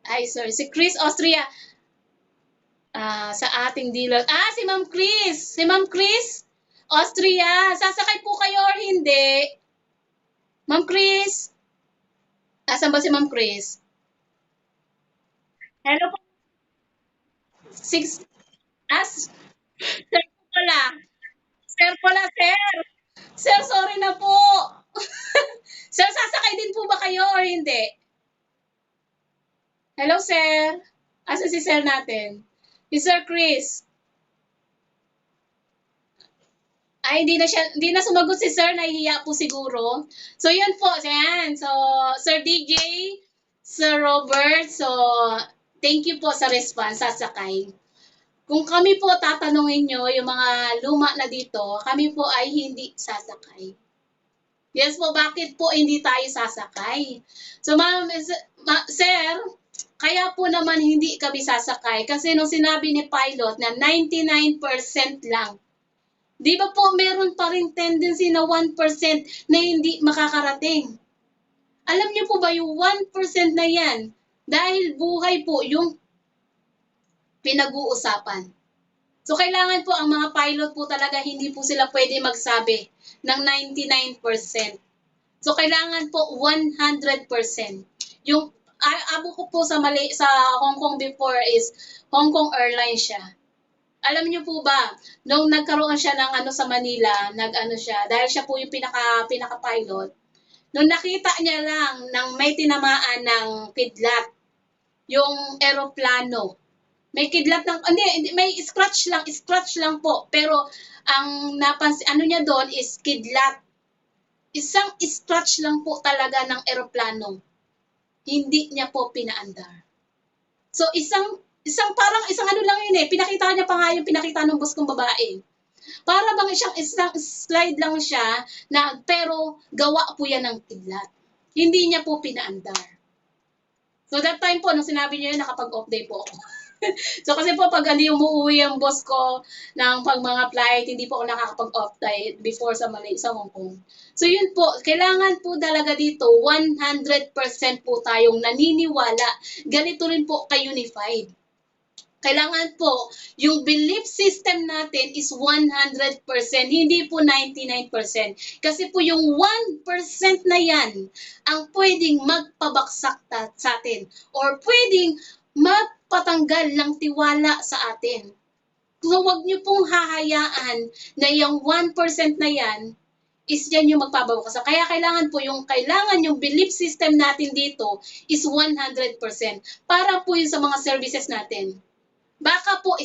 Ay, sorry. Si Chris Austria. Sa ating dealer. Si Ma'am Chris. Si Ma'am Chris Austria. Sasakay po kayo or hindi? Ma'am Chris. Asan ba si Ma'am Chris? Hello po. Six. Sir po pala. Sir pala, sir. Sir, sorry na po. Sir, sasakay din po ba kayo or hindi? Hello, sir. Asa si sir natin? Si Sir Chris. Ay, hindi na sumagot si sir. Nahihiya po siguro. So, yun po. Ayan. So, Sir DJ, Sir Robert. So, thank you po sa response. Sasakay. Kung kami po tatanungin nyo, yung mga luma na dito, kami po ay hindi sasakay. Yes po, bakit po hindi tayo sasakay? So, sir, kaya po naman hindi kami sasakay kasi nung sinabi ni pilot na 99% lang, di ba po meron pa rin tendency na 1% na hindi makakarating? Alam niyo po ba yung 1% na yan, dahil buhay po yung pinag-uusapan. So, kailangan po ang mga pilot po talaga hindi po sila pwede magsabi ng 99%. So, kailangan po 100%. Yung abo ko po sa Hong Kong before is Hong Kong Airlines siya. Alam niyo po ba, nung nagkaroon siya ng sa Manila, nag-ano siya, dahil siya po yung pinaka-pilot, nung nakita niya lang nang may tinamaan ng kidlat, yung eroplano, may kidlat ng, hindi, may scratch lang po. Pero, ang napansin, niya doon is kidlat. Isang scratch lang po talaga ng eroplano. Hindi niya po pinaandar. So, isang lang yun eh. Pinakita niya pa nga yung pinakita ng boss kong babae. Para bang isang slide lang siya, pero gawa po yan ng kidlat. Hindi niya po pinaandar. So, that time po, nung sinabi niya yun, nakapag-off day po ako. So, kasi po, pag umuwi ang boss ko ng pag mga flight, hindi po ako nakakapag-off day before sa Malaysia, Hong Kong. So, yun po, kailangan po talaga dito, 100% po tayong naniniwala. Ganito rin po ka-unified. Kailangan po, yung belief system natin is 100%, hindi po 99%. Kasi po yung 1% na yan ang pwedeng magpabaksak sa atin or pwedeng magpatanggal ng tiwala sa atin. So, wag niyo pong hahayaan na yung 1% na yan is yan yung magpababaksak. Kaya kailangan yung belief system natin dito is 100%. Para po yun sa mga services natin. Baka po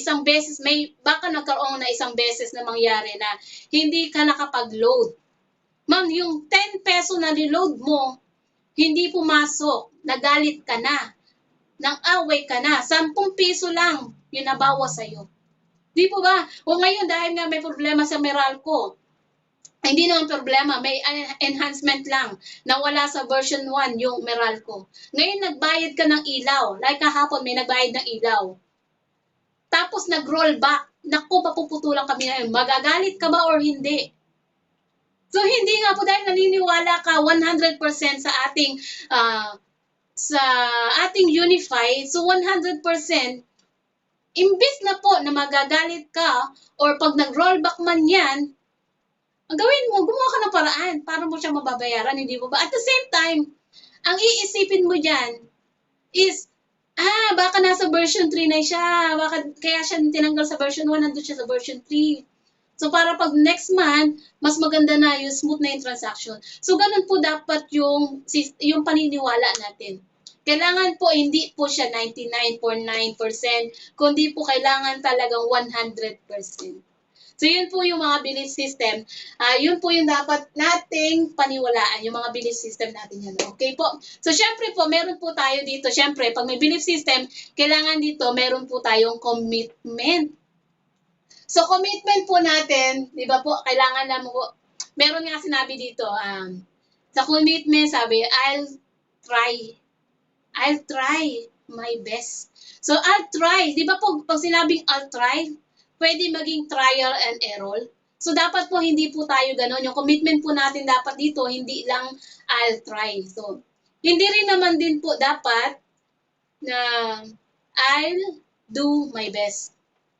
baka nagkaroon na isang beses na mangyari na hindi ka nakapag-load. Ma'am, yung 10 peso na niload mo, hindi pumasok, nagalit ka na, nang away ka na, 10 piso lang yung nabawas sa'yo. Di po ba? O ngayon, dahil nga may problema sa Meralco, hindi naman problema, may enhancement lang na wala sa version 1 yung Meralco. Ngayon, nagbayad ka ng ilaw. Like kahapon, may nagbayad ng ilaw. Tapos nag-roll back. Naku, papuputulan kami ngayon. Magagalit ka ba or hindi? So, hindi nga po dahil naniniwala ka 100% sa ating sa ating unified, so 100%, imbis na po na magagalit ka or pag nag-rollback man yan, ang gawin mo, gumawa ka ng paraan para mo siya mababayaran, hindi mo ba? At the same time, ang iisipin mo dyan is, baka nasa version 3 na siya, baka kaya siya tinanggal sa version 1, nandun siya sa version 3. So, para pag next month, mas maganda na yung smooth na yung transaction. So, ganun po dapat yung paniniwala natin. Kailangan po, hindi po siya 99.9%, kundi po kailangan talagang 100%. So, yun po yung mga belief system. Yun po yung dapat nating paniwalaan, yung mga belief system natin yan. Okay po? So, syempre po, meron po tayo dito. Syempre, pag may belief system, kailangan dito, meron po tayong commitment. So, commitment po natin, di ba po, kailangan naman po, meron nga sinabi dito, sa commitment, sabi, I'll try my best. So, I'll try. Di ba po, pag sinabing I'll try, pwede maging trial and error. So, dapat po hindi po tayo ganon. Yung commitment po natin dapat dito, hindi lang I'll try. So, hindi rin naman din po dapat na I'll do my best.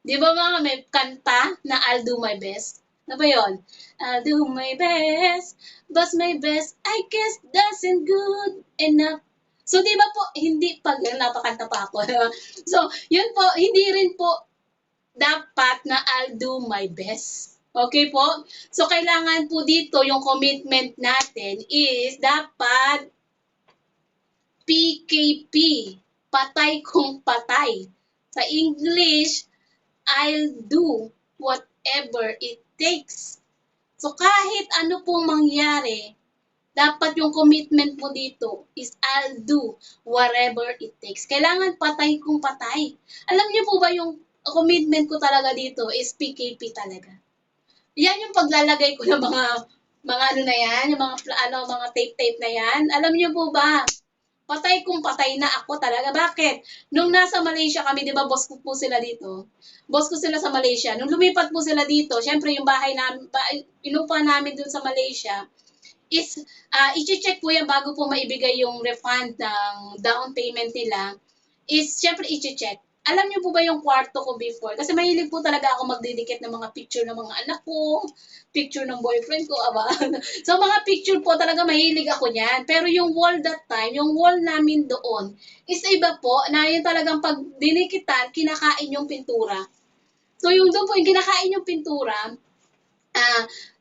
Di ba mga may kanta na I'll do my best? Ano ba yun? I'll do my best, but my best I guess doesn't good enough. So, di ba po, hindi pag napakanta pa ako. So, yun po, hindi rin po dapat na I'll do my best. Okay po? So, kailangan po dito, yung commitment natin is dapat PKP. Patay kung patay. Sa English, I'll do whatever it takes. So, kahit ano pong mangyari, dapat yung commitment mo dito is I'll do whatever it takes. Kailangan patay kung patay. Alam niyo po ba yung commitment ko talaga dito is PKP talaga. Yan yung paglalagay ko ng mga ano na yan, yung mga tape na yan. Alam niyo po ba? Patay kung patay na ako talaga. Bakit? Nung nasa Malaysia kami, di ba, boss ko po sila dito. Boss ko sila sa Malaysia. Nung lumipat po sila dito, syempre yung bahay namin, inupa namin dun sa Malaysia, is i-check po yan bago po maibigay yung refund ng down payment nila, is syempre i-check. Alam niyo po ba yung kwarto ko before? Kasi mahilig po talaga ako magdidikit ng mga picture ng mga anak ko, picture ng boyfriend ko, aba. So, mga picture po talaga mahilig ako niyan. Pero yung wall that time, yung wall namin doon, is iba po, na yung talagang pag dinikitan, kinakain yung pintura. So, yung doon po, yung kinakain yung pintura,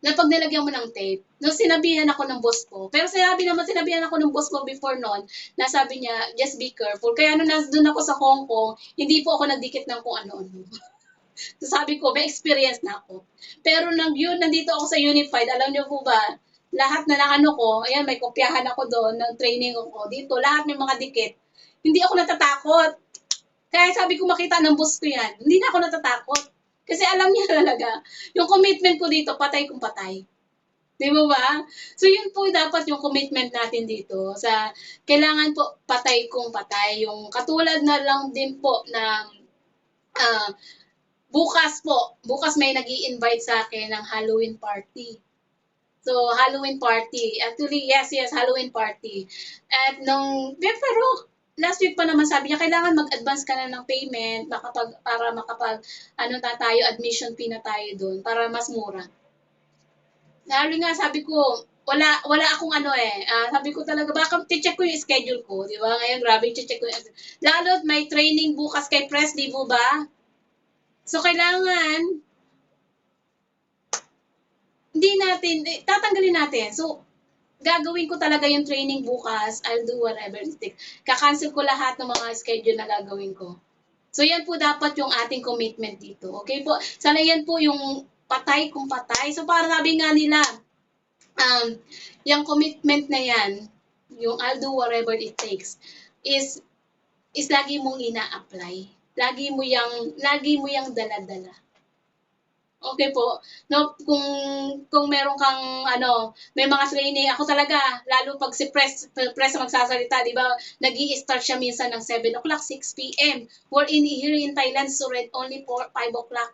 na pag nilagyan mo ng tape, no, sinabihan ako ng boss ko. Pero sinabihan ako ng boss ko before noon, na sabi niya, just be careful. Kaya nung doon ako sa Hong Kong, hindi po ako nagdikit ng kung ano-ano. So sabi ko, may experience na ako. Pero nandito ako sa Unified, alam niyo po ba, lahat na ng ano ko, ayan, may kopyahan ako doon, ng training ko. Dito, lahat may mga dikit. Hindi ako natatakot. Kaya sabi ko, makita ng boss ko yan. Hindi na ako natatakot. Kasi alam niya talaga, yung commitment ko dito, patay kung patay. Di ba ba? So, yun po dapat yung commitment natin dito. Kailangan po patay kung patay. Yung katulad na lang din po ng bukas may nag-i-invite sa akin ng Halloween party. So, Halloween party. Actually, yes, Halloween party. At pero last week pa naman sabi niya, kailangan mag-advance ka na ng payment para makapag, tayo, admission fee na tayo doon, para mas mura. Lalo nga, sabi ko, wala akong sabi ko talaga, baka check ko yung schedule ko, di ba? Ngayon, grabe, check ko yung, lalo't may training bukas kay Presley, di ba? So, kailangan, tatanggalin natin. So, gagawin ko talaga yung training bukas. I'll do whatever it takes. Kakancel ko lahat ng mga schedule na gagawin ko. So, yan po dapat yung ating commitment dito. Okay po? Sana yan po yung patay kung patay. So, para sabi nga nila, yung commitment na yan, yung I'll do whatever it takes, is lagi mong ina-apply. Lagi mo yang dala-dala. Okay po. No, kung meron kang may mga training ako talaga, lalo pag si press magsasalita, 'di ba? Nag-i-start siya minsan ng 7 o'clock, 6 p.m. We're in here in Thailand, so only 5 o'clock.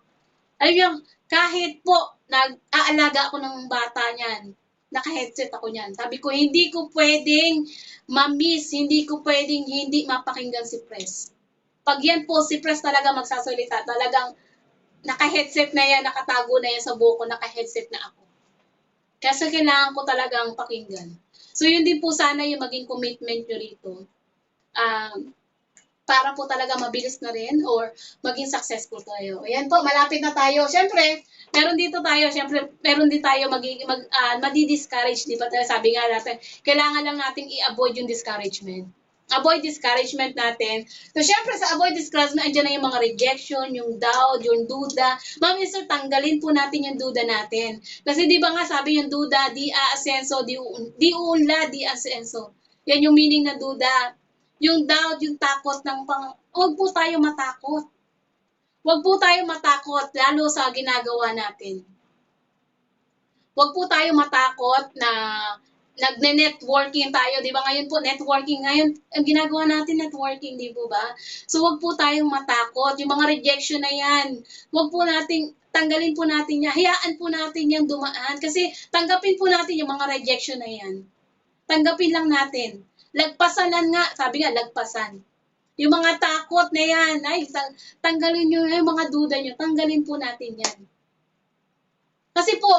Alam niyo, kahit po nag-aalaga ako ng bata niyan, naka-headset ako niyan. Sabi ko, hindi ko pwedeng ma-miss, hindi ko pwedeng hindi mapakinggan si press. Pag yan po, si press talaga magsasalita, talagang naka-headset na yan, nakatago na yan sa buko, naka-headset na ako. Kasi kailangan ko talagang pakinggan. So, yun din po sana yung maging commitment nyo rito. Para po talaga mabilis na rin or maging successful tayo. Ayan po, malapit na tayo. Siyempre, meron din tayo madi-discourage, di ba? Sabi nga natin, kailangan lang nating i-avoid yung discouragement. Avoid discouragement natin. So, syempre, sa avoid discouragement, andyan na yung mga rejection, yung doubt, yung duda. Ma'am, sir, tanggalin po natin yung duda natin. Kasi di ba nga sabi yung duda, di aasenso, di uunlad, di asenso. Yan yung meaning na duda. Yung doubt, yung takot huwag po tayo matakot. Huwag po tayo matakot, lalo sa ginagawa natin. Huwag po tayo matakot na nagne-networking tayo, di ba? Ngayon po, networking. Ngayon, ang ginagawa natin, networking, di po ba? So, huwag po tayong matakot. Yung mga rejection na yan, huwag po nating, tanggalin po natin yan. Hayaan po natin yung dumaan. Kasi, tanggapin po natin yung mga rejection na yan. Tanggapin lang natin. Lagpasanan nga, sabi nga, lagpasan. Yung mga takot na yan, ay, tanggalin nyo yung mga duda nyo, tanggalin po natin yan. Kasi po,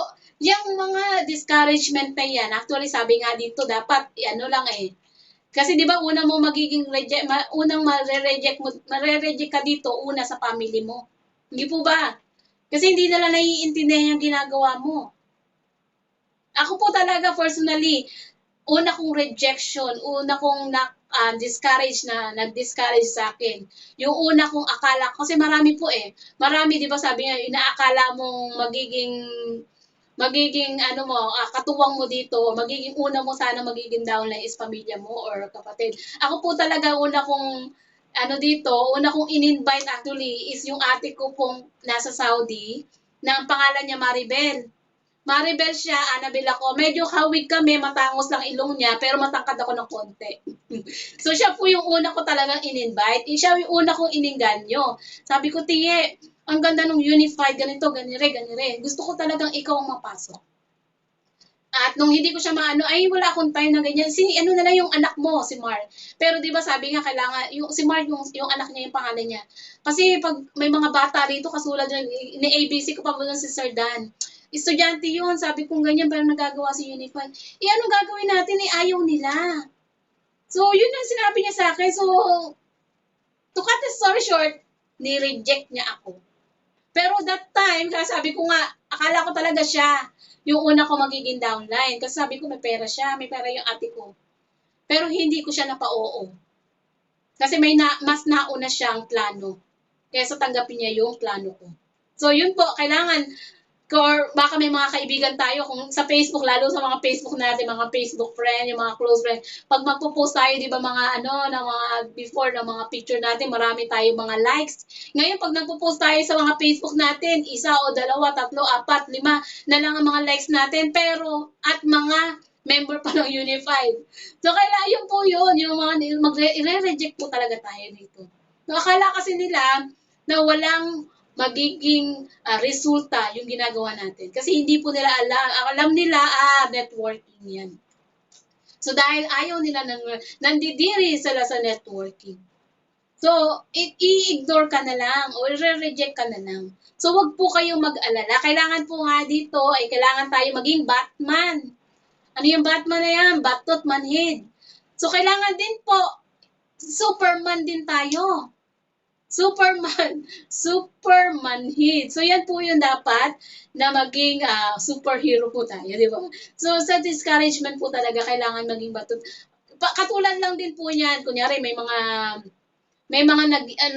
yung mga discouragement na yan, actually sabi nga dito, dapat, lang Kasi di ba unang mo magiging unang mare-reject ka dito, una sa family mo. Hindi po ba? Kasi hindi nila naiintindihan yung ginagawa mo. Ako po talaga, personally, una kong rejection, una kong nag-discourage sa akin. Yung una kong akala, kasi marami po marami, di ba sabi nga, inaakala mong magiging katuwang mo dito, magiging una mo sana magiging downline is pamilya mo or kapatid. Ako po talaga una kong una kong in-invite actually is yung ate ko pong nasa Saudi, na ang pangalan niya Maribel siya, Annabel ako. Medyo hawig kami, matangos lang ilong niya, pero matangkad ako ng konti. So, siya po yung una ko talagang in-invite. Siya yung una kong iningganyo. Sabi ko, Tiye, ang ganda ng unified, ganito, ganire. Gusto ko talagang ikaw ang mapasok. At nung hindi ko siya ay wala akong time na ganyan. Na lang yung anak mo, si Mark. Pero 'di ba sabi nga kailangan si Mark yung anak niya yung pangalan niya. Kasi pag may mga bata rito kasulad ni ABC ko pa mo si Sir Dan. Estudyante yun, sabi kong ganyan pero nagagawa si Unified. Anong gagawin natin ayaw nila. So yun ang sinabi niya sa akin. So to cut the story short, ni-reject niya ako. Pero that time, sabi ko nga, akala ko talaga siya yung una ko magiging downline. Kasi sabi ko may pera siya, may pera yung ate ko. Pero hindi ko siya napa-oo. Kasi mas nauna siyang plano. Kaya sa tanggapin niya yung plano ko. So yun po, kailangan, or baka may mga kaibigan tayo kung sa Facebook, lalo sa mga Facebook natin, mga Facebook friend, yung mga close friend. Pag magpo-post tayo, di ba mga na mga before na mga picture natin, marami tayo mga likes. Ngayon, pag nagpo-post tayo sa mga Facebook natin, 1 o 2, 3, 4, 5 na lang ang mga likes natin, pero at mga member pa ng Unified. So, kailangan yun po yun, yung mga i-reject po talaga tayo dito. So, akala kasi nila na walang magiging resulta yung ginagawa natin. Kasi hindi po nila alam nila, networking yan. So, dahil ayaw nila nandidiri sila sa networking. So, i-ignore ka na lang o i-reject ka na lang. So, wag po kayong mag-alala. Kailangan po nga dito ay kailangan tayo maging Batman. Ano yung Batman na yan? Batot, manhid. So, kailangan din po, Superman din tayo. Superman hit. So, yan po yung dapat na maging superhero po tayo, di ba? So, sa discouragement po talaga, kailangan maging batot. Katulad lang din po yan, kunyari, may mga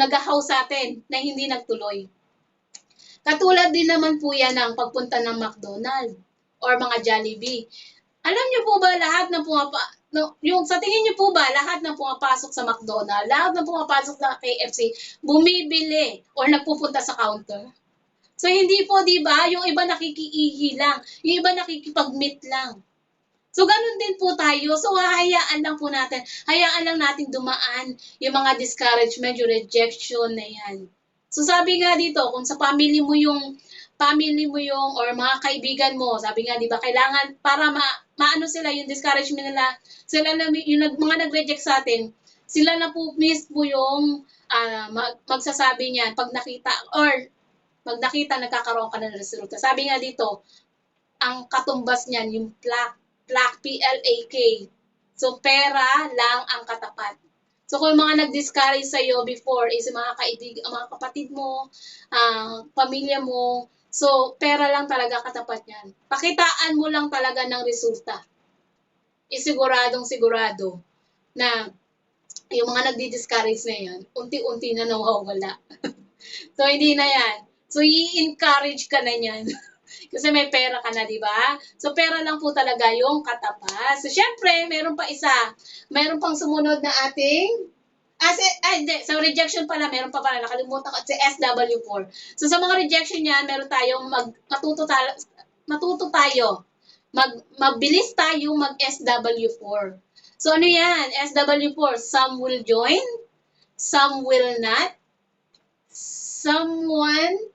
nag-house sa atin na hindi nagtuloy. Katulad din naman po yan ng pagpunta ng McDonald's or mga Jollibee. Alam niyo po ba lahat na no, yung sa tingin niyo po ba lahat ng pumapasok sa McDonald's, lahat ng pumapasok sa KFC, bumibili or nagpupunta sa counter? So hindi po, 'di ba? Yung iba nakikiihi lang, yung iba nakikipag-meet lang. So ganun din po tayo. So hahayaan lang po natin, hayaan lang natin dumaan yung mga discouragement, yung rejection na yan. So sabi nga dito, kung sa family mo yung or mga kaibigan mo, sabi nga 'di ba, kailangan para maano sila yung discouragement nila, sila na yung mga nag-reject sa atin, sila na po mismo yung magsasabi niyan pag nakita or pag nakita nagkakaroon ka ng resulta. Sabi nga dito, ang katumbas niyan yung plaque, P-L-A-K. So, pera lang ang katapat. So, kung mga nag-discourage sa'yo before is mga kaibigan, mga kapatid mo, pamilya mo, so, pera lang talaga katapat yan. Pakitaan mo lang talaga ng resulta. Isiguradong sigurado na yung mga nagdi-discourage na yan, unti-unti na nawawala. So, hindi na yan. So, i-encourage ka na yan. Kasi may pera ka na, di ba? So, pera lang po talaga yung katapat. So, syempre, meron pa isa. Meron pang sumunod na ating hindi. Sa rejection pala, meron pa pala. Nakalimutan ko. Si SW4. So, sa mga rejection niyan, meron tayong matuto tayo. Mabilis tayo mag-SW4. So, ano yan? SW4, some will join, some will not, someone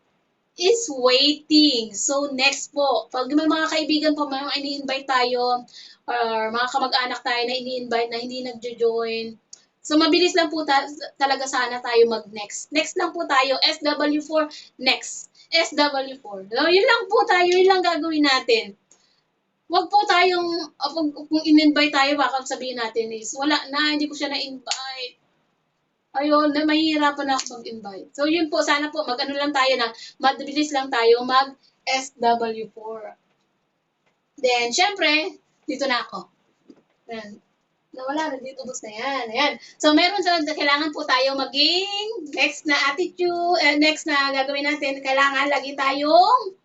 is waiting. So, next po, pag may mga kaibigan po, may mga ini-invite tayo, or mga kamag-anak tayo na ini-invite na hindi nagjo-join, so, mabilis lang po talaga sana tayo mag-next. Next lang po tayo, SW4, next. SW4. So, yun lang po tayo, yun lang gagawin natin. Wag po tayong, kung in-invite tayo, baka sabihin natin is, wala na, hindi ko siya na-invite. Ayun, mahihirapan na ako mag-invite. So, yun po, sana po, mag-ano lang tayo na, mabilis lang tayo mag-SW4. Then, syempre, dito na ako. Ayan. Nawala na dito, ubos na yan. Ayan. So, meron sa kailangan po tayo maging next na attitude, next na gagawin natin, kailangan lagi tayong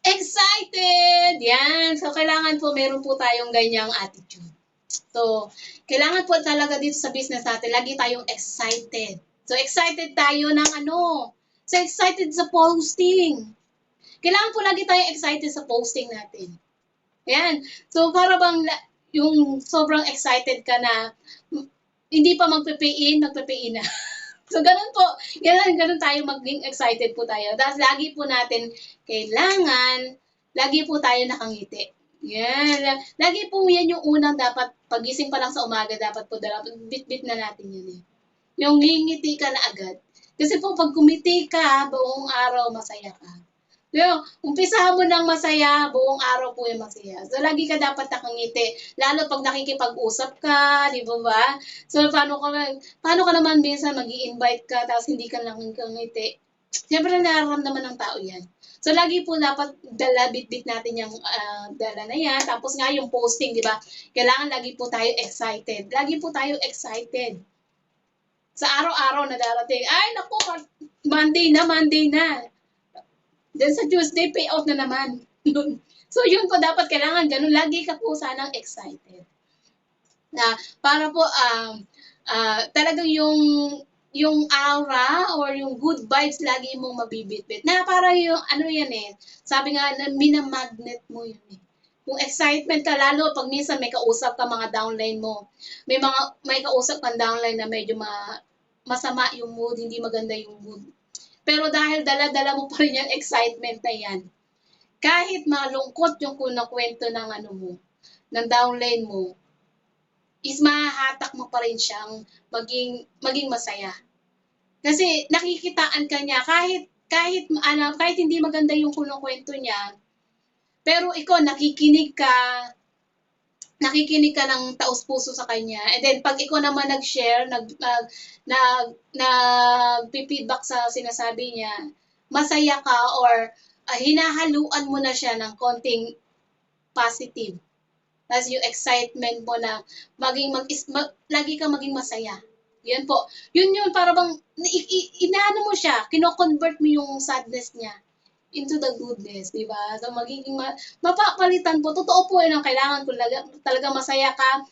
excited! Yan. So, kailangan po, meron po tayong ganyang attitude. So, kailangan po talaga dito sa business natin, lagi tayong excited. So, excited tayo ng ano? So, excited sa posting. Kailangan po lagi tayong excited sa posting natin. Ayan. So, para bang yung sobrang excited ka na hindi pa magpe-pay in na. So, ganun po. Ganun tayo maging excited po tayo. Tapos, lagi po natin kailangan, lagi po tayo nakangiti. Yan. Lagi po yan yung unang dapat, pagising pa lang sa umaga, dapat po, bit-bit na natin yun eh. Yung ngingiti ka na agad. Kasi po, pag kumiti ka, buong araw masaya ka. Yung, umpisahan mo ng masaya, buong araw po yung masaya. So, lagi ka dapat nakangiti. Lalo pag nakikipag-usap ka, di ba ba? So, paano ka naman minsan mag-i-invite ka, tapos hindi ka lang nakangiti. Siyempre, nararamdaman ng tao yan. So, lagi po dapat bit-bit natin yung dala na yan. Tapos nga yung posting, di ba? Kailangan lagi po tayo excited. Lagi po tayo excited. Sa araw-araw na darating, ay, naku, Monday na. Then sa Tuesday, payout na naman. So, yun po, dapat kailangan ganun. Lagi ka po sanang excited. Na, para po, talagang yung aura or yung good vibes lagi mong mabibitbit. Na para yung, ano yan eh, sabi nga, na minamagnet mo yun eh. Kung excitement ka, lalo pag minsan may kausap ka mga downline mo, may kausap kang downline na medyo masama yung mood, hindi maganda yung mood. Pero dahil dala-dala mo pa rin yung excitement na yan, kahit malungkot yung kwento ng ano mo, ng downline mo, is mahahatak mo pa rin siyang maging masaya. Kasi nakikitaan ka niya kahit hindi maganda yung kwento niya, pero ikaw nakikinig ka ng taos-puso sa kanya. And then, pag ikaw naman nag-share, nag-feedback sa sinasabi niya, masaya ka or hinahaluan mo na siya ng konting positive. Tapos yung excitement mo na lagi kang maging masaya. Yan po. Yun para bang, inaano mo siya, kino-convert mo yung sadness niya into the goodness, di ba? So, magiging mapapalitan po. Totoo po yun ang kailangan ko talaga masaya ka.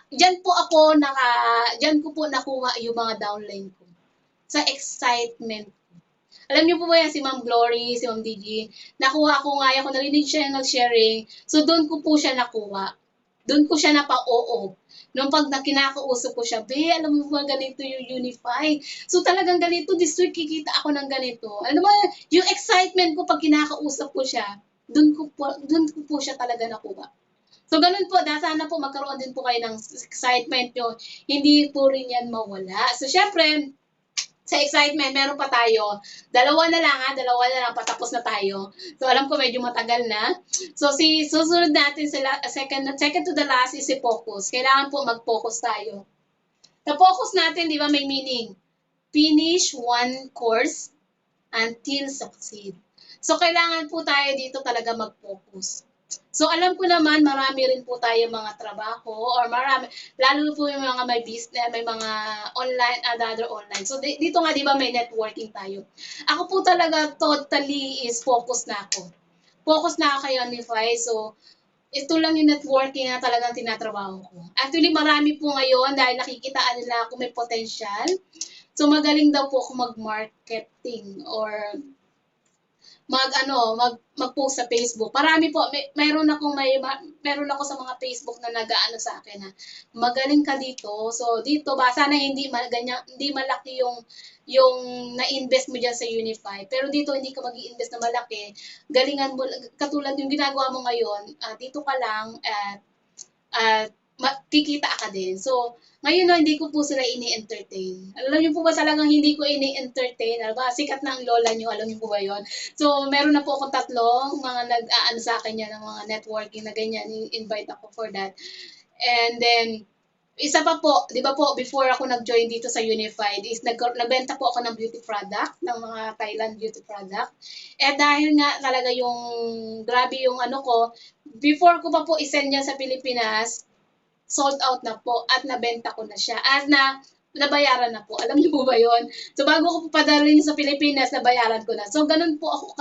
Diyan po ako diyan ko po nakuha yung mga downline ko. Sa excitement. Alam niyo po ba yan, si Ma'am Glory, si Ma'am DG, nakuha ko nga yan, kung narinig siya yung nag-sharing, so doon ko po siya nakuha. Doon ko siya napa-oo. Nung pag kinakausap ko siya, be, alam mo ba ganito yung Unify? So talagang ganito, this week kikita ako ng ganito. Ano ba, yung excitement ko pag kinakausap ko siya, doon ko po siya talaga nakuha. So, ganun po, sana po magkaroon din po kayo ng excitement nyo. Hindi po rin yan mawala. So, syempre, sa excitement, meron pa tayo. Dalawa na lang, patapos na tayo. So, alam ko medyo matagal na. So, susunod natin sila, second to the last is si focus. Kailangan po mag-focus tayo. Sa focus natin, di ba, may meaning. Finish one course until succeed. So, kailangan po tayo dito talaga mag-focus. So, alam ko naman, marami rin po tayo mga trabaho or marami, lalo po yung mga may business, may mga online, other online. So, dito nga, di ba, may networking tayo. Ako po talaga totally is focus na ako. Focus na ako kay Unify. So, ito lang yung networking na talagang tinatrabaho ko. Actually, marami po ngayon dahil nakikitaan nila ako may potential. So, magaling daw po ako mag-marketing or mag-post sa Facebook. Marami po, meron ako sa mga Facebook na nag-aano sa akin na magaling ka dito. So dito ba sana hindi malaki yung na-invest mo diyan sa Unify. Pero dito hindi ka magi-invest na malaki. Galingan mo katulad yung ginagawa mo ngayon, dito ka lang at kikita ka din. So, ngayon na hindi ko po sila ini-entertain. Alam niyo po ba talagang hindi ko ini-entertain? Alam ba, sikat na ang lola niyo, alam niyo po ba yun? So, meron na po akong tatlong mga nag-aano sa akin yan, ng mga networking na ganyan, invite ako for that. And then, isa pa po, di ba po, before ako nag-join dito sa Unified, is nagbenta po ako ng beauty product, ng mga Thailand beauty product. Eh dahil nga talaga grabe yung ano ko, before ko pa po isend yan sa Pilipinas, sold out na po at nabenta ko na siya. At nabayaran na po. Alam niyo po ba yun? So, bago ko po padalhin sa Pilipinas, nabayaran ko na. So, ganun po ako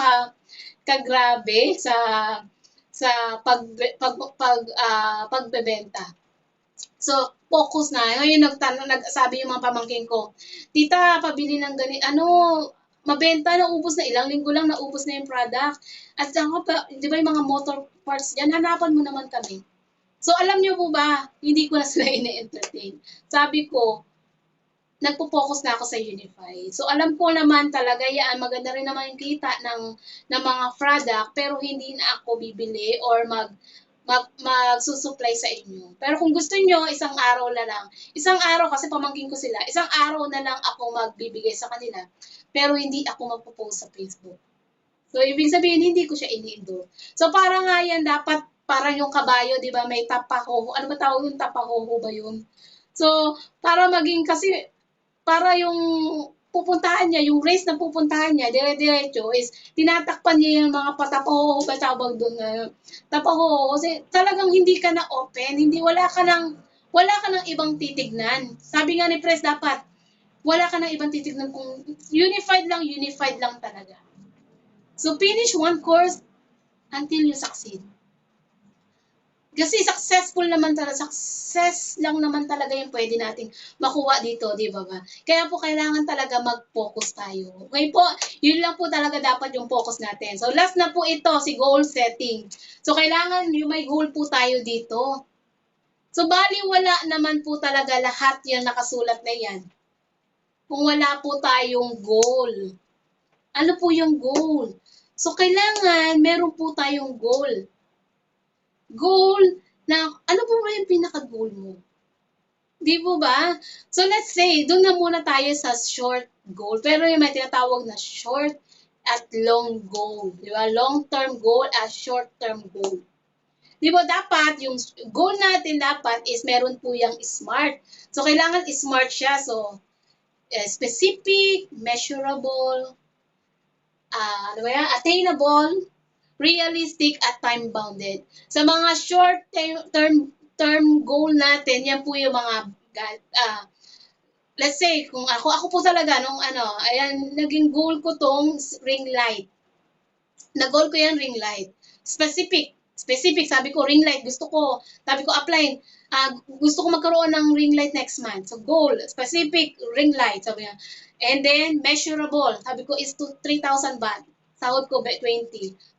kagrabe sa pagbebenta. So, focus na. Ngayon, nagsabi yung mga pamangkin ko, tita, pabili ng mabenta, naubos na, ilang linggo lang, naubos na yung product. At di ba yung mga motor parts dyan, hanapan mo naman kami. So, alam niyo po ba, hindi ko na sila ini-entertain. Sabi ko, nagpo-focus na ako sa Unify. So, alam ko naman talaga yan, maganda rin naman yung kita ng mga product, pero hindi na ako bibili or magsusupply sa inyo. Pero kung gusto niyo, isang araw na lang. Isang araw, kasi pamangkin ko sila, isang araw na lang ako magbibigay sa kanila. Pero hindi ako magpo-post sa Facebook. So, ibig sabihin, hindi ko siya ini-endorse. So, para nga yan, dapat parang yung kabayo, di ba, may tapahoho. Ano ba tawag yung tapahoho ba yun? So, para yung pupuntahan niya, yung race na pupuntahan niya, dire-diretso, is tinatakpan niya yung mga patapahoho ba tawag doon na tapahoho. Kasi talagang hindi ka na open, wala ka ng ibang titignan. Sabi nga ni Pres, dapat, wala ka ng ibang titignan kung unified lang talaga. So, finish one course until you succeed. Kasi success lang naman talaga yung pwede nating makuha dito, di ba ba? Kaya po kailangan talaga mag-focus tayo. Okay po, yun lang po talaga dapat yung focus natin. So last na po ito, si goal setting. So kailangan yung may goal po tayo dito. So baliwala naman po talaga lahat yan nakasulat na yan. Kung wala po tayong goal. Ano po yung goal? So kailangan meron po tayong goal. Goal na, ano po ba yung pinaka-goal mo? Di po ba? So, let's say, doon na muna tayo sa short goal. Pero yung may tinatawag na short at long goal. Di ba? Long-term goal at short-term goal. Di ba? Dapat, yung goal natin dapat is meron po yung SMART. So, kailangan SMART siya. So, specific, measurable, attainable, realistic at time-bounded. Sa mga short-term goal natin, yan po yung mga, let's say, kung ako po talaga, ayan, naging goal ko tong ring light. Na-goal ko yan, ring light. Specific. Specific. Sabi ko, ring light. Gusto ko. Sabi ko, apply. Gusto ko magkaroon ng ring light next month. So, goal. Specific. Ring light. Sabi niya. And then, measurable. Sabi ko, is to 3,000 baht. Sahod ko, 20.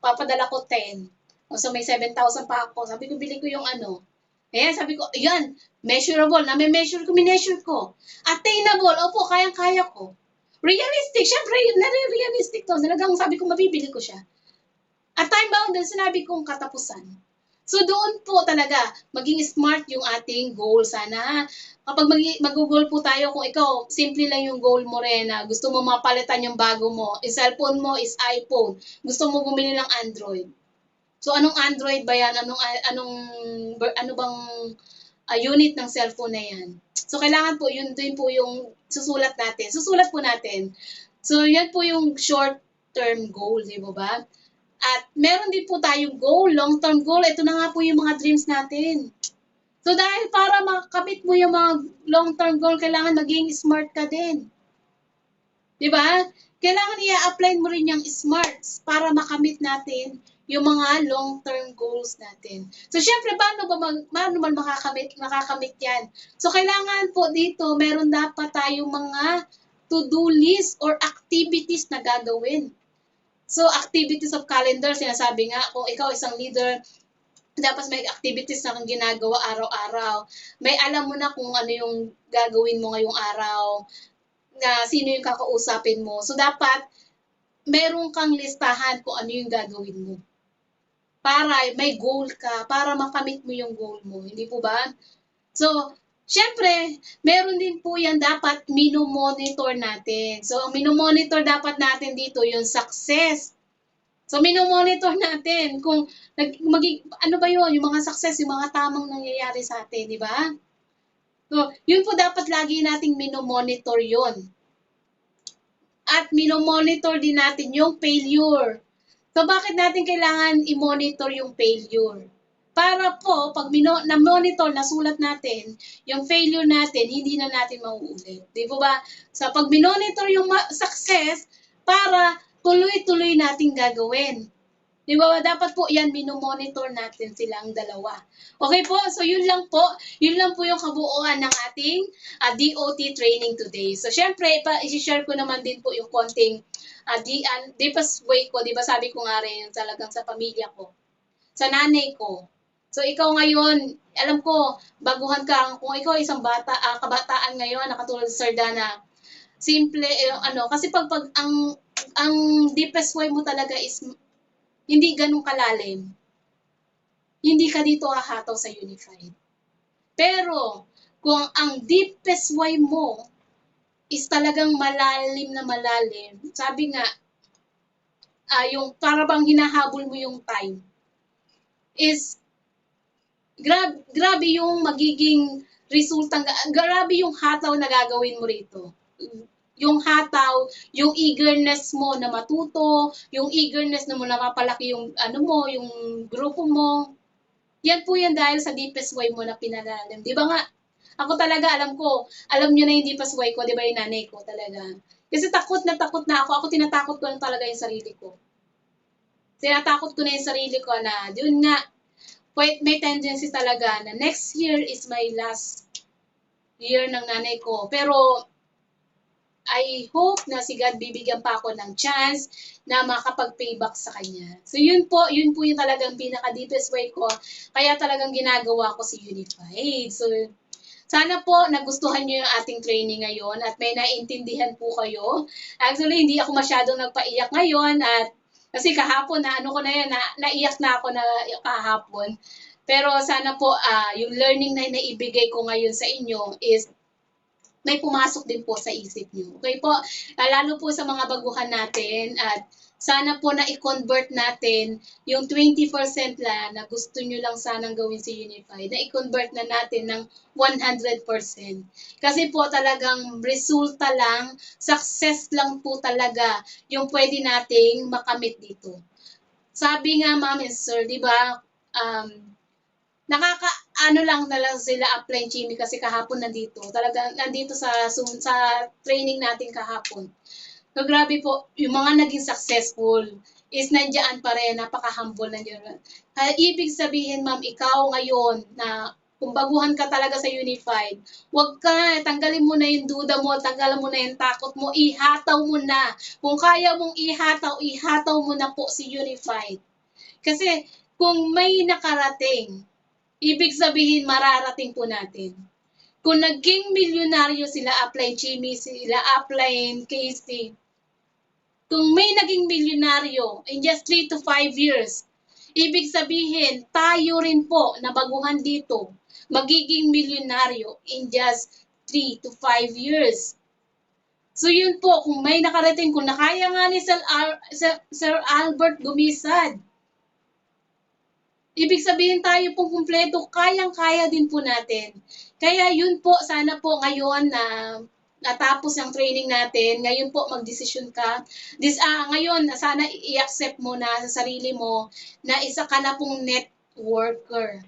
Papadala ko 10. So, may 7,000 pa ako. Sabi ko, bili ko yung ano. Ayan, sabi ko, yan. Measurable. Na-measure ko, mineasure ko. Attainable. Opo, kayang-kaya ko. Realistic. Siyempre, nare-realistic to. Talagang sabi ko, mabibili ko siya. At time bound din, sinabi kong katapusan. So doon po talaga, maging smart yung ating goal. Sana kapag mag-goal po tayo, kung ikaw, simple lang yung goal mo rin na gusto mo mapalitan yung bago mo, is cellphone mo is iPhone, gusto mo bumili ng Android. So anong Android ba yan? Ano bang unit ng cellphone na yan? So kailangan po, yun din po yung susulat natin. Susulat po natin. So yan po yung short term goal, di ba? At meron din po tayong goal, long-term goal. Ito na nga po yung mga dreams natin. So dahil para makamit mo yung mga long-term goal, kailangan maging smart ka din. Di ba? Kailangan i-apply mo rin yung smarts para makamit natin yung mga long-term goals natin. So syempre, paano man makakamit yan? So kailangan po dito, meron dapat tayong mga to-do list or activities na gagawin. So, activities of calendar, sinasabi nga, kung ikaw isang leader, dapat may activities na kang ginagawa araw-araw. May alam mo na kung ano yung gagawin mo ngayong araw, na sino yung kakausapin mo. So, dapat meron kang listahan kung ano yung gagawin mo. Para may goal ka, para makamit mo yung goal mo. Hindi po ba? So, syempre, meron din po yan dapat mino-monitor natin. So, ang mino-monitor dapat natin dito yung success. So, mino-monitor natin kung ano ba yun, yung mga success, yung mga tamang nangyayari sa atin, di ba? So, yun po dapat lagi nating mino-monitor yun. At mino-monitor din natin yung failure. So, bakit natin kailangan i-monitor yung failure? Para po, pag na-monitor, nasulat natin, yung failure natin, hindi na natin mauulit. Di po ba? So, pag monitor yung success, para tuloy-tuloy nating gagawin. Di ba? Dapat po yan, mino-monitor natin silang dalawa. Okay po? So, yun lang po. Yun lang po yung kabuuan ng ating DOT training today. So, syempre, i-share ko naman din po yung konting deepest way ko. Di ba sabi ko nga rin, talagang sa pamilya ko. Sa nanay ko. So, ikaw ngayon, alam ko, baguhan ka, kung ikaw isang kabataan ngayon, nakatulad sa Sir Dana, simple, kasi pag ang deepest way mo talaga is hindi ganun kalalim. Hindi ka dito hahataw sa unified. Pero, kung ang deepest way mo is talagang malalim na malalim, sabi nga, yung para bang hinahabol mo yung time, is grabe yung magiging resultang, grabe yung hataw na gagawin mo rito. Yung hataw, yung eagerness mo na matuto, yung eagerness na mo na mapalaki yung yung grupo mo. Yan po yan dahil sa deepest way mo na pinalalim. Di ba nga, ako talaga alam niyo na yung deepest way ko, di ba yung nanay ko talaga. Kasi takot na ako tinatakot ko lang talaga yung sarili ko. Tinatakot ko na yung sarili ko na, yun nga, may tendency talaga na next year is my last year ng nanay ko. Pero, I hope na si God bibigyan pa ako ng chance na makapag-payback sa kanya. So, yun po yung talagang pinaka-deepest way ko. Kaya talagang ginagawa ko si Unified. So, sana po nagustuhan nyo yung ating training ngayon at may naintindihan po kayo. Actually, hindi ako masyadong nagpaiyak ngayon at kasi kahapon naiyak na ako na kahapon. Pero sana po yung learning na naibigay ko ngayon sa inyo is may pumasok din po sa isip nyo. Okay po? Lalo po sa mga baguhan natin at sana po na i-convert natin yung 20% lang na gusto nyo lang sanang gawin si Unified, na i-convert na natin ng 100%. Kasi po talagang resulta lang, success lang po talaga yung pwede nating makamit dito. Sa ma'am and sir, di ba, lang sila upline Jimmy kasi kahapon nandito. Talagang nandito sa training natin kahapon. So, grabe po, yung mga naging successful is nandiyan pa rin, napaka-humble nandiyan. Kaya ibig sabihin, ma'am, ikaw ngayon na kung baguhan ka talaga sa Unified, wag ka, tanggalin mo na yung duda mo, tanggalin mo na yung takot mo, ihataw mo na. Kung kaya mong ihataw, ihataw mo na po si Unified. Kasi kung may nakarating, ibig sabihin mararating po natin. Kung naging milyonaryo sila Upline Chimmy, sila Upline Casey, kung may naging milyonaryo in just 3 to 5 years, ibig sabihin, tayo rin po na baguhan dito, magiging milyonaryo in just 3 to 5 years. So yun po, kung may nakarating, kung nakaya nga ni Sir Albert Gumisad, ibig sabihin tayo pong kumpleto, kayang-kaya din po natin. Kaya yun po, sana po ngayon na natapos ang training natin, ngayon po magdesisyon ka. Ngayon, sana i-accept mo na sa sarili mo na isa ka na pong networker.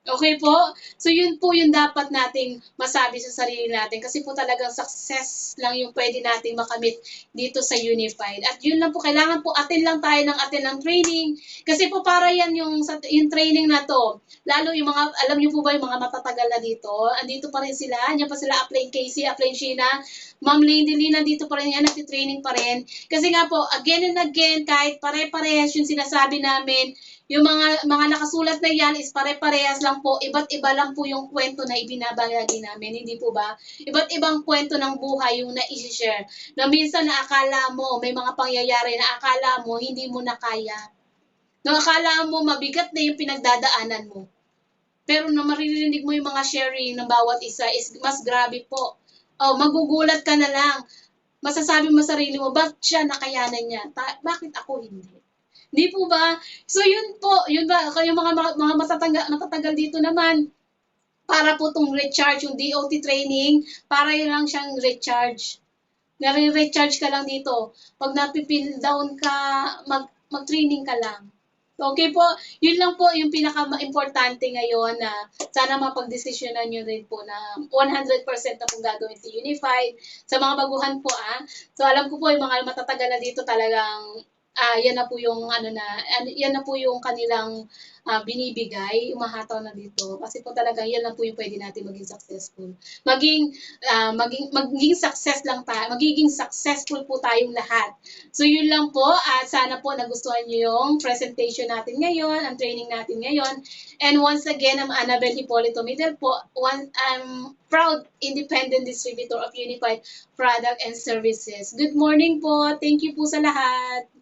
Okay po? So yun po yung dapat nating masabi sa sarili natin kasi po talagang success lang yung pwede nating makamit dito sa Unified. At yun lang po, kailangan po attend lang tayo ng attend ng training kasi po para yan yung training na to. Lalo yung mga, alam niyo po ba yung mga matatagal na dito? Andito pa rin sila, andyan pa sila Upline Casey, Upline Sheena, Ma'am Lindy Lee, nandito pa rin yan, nagtitraining pa rin. Kasi nga po, again and again, kahit pare-parehas yung sinasabi namin, yung mga nakasulat na yan is pare-parehas lang po, iba't iba lang po yung kwento na ibinabahagi namin, hindi po ba? Iba't ibang kwento ng buhay yung na-share. Na minsan na akala mo, may mga pangyayari na akala mo, hindi mo na kaya. Na akala mo, mabigat na yung pinagdadaanan mo. Pero na maririnig mo yung mga sharing ng bawat isa is mas grabe po. Oh, magugulat ka na lang. Masasabi mo sarili mo, ba't siya nakayanan niya? Bakit ako hindi? Di po ba? So yun po, yun ba, kayo mga matatagal dito naman, para po tong recharge, yung DOT training, para yun lang siyang recharge. Nare-recharge ka lang dito. Pag napipil down ka, mag-training ka lang. Okay po, yun lang po yung pinaka-importante ngayon na sana mapag-desisyonan nyo rin po na 100% na pong gagawin si Unified. Sa mga baguhan po So alam ko po yung mga matatagal na dito talagang yan na po yung yan na po yung kanilang binibigay, umahataw na dito. Kasi po talagang yan lang po yung pwede natin maging successful. Maging success lang tayo, magiging successful po tayong lahat. So yun lang po at sana po nagustuhan niyo yung presentation natin ngayon, ang training natin ngayon. And once again, I'm Annabel Hipolito Midel po. I'm proud independent distributor of Unified Product and Services. Good morning po. Thank you po sa lahat.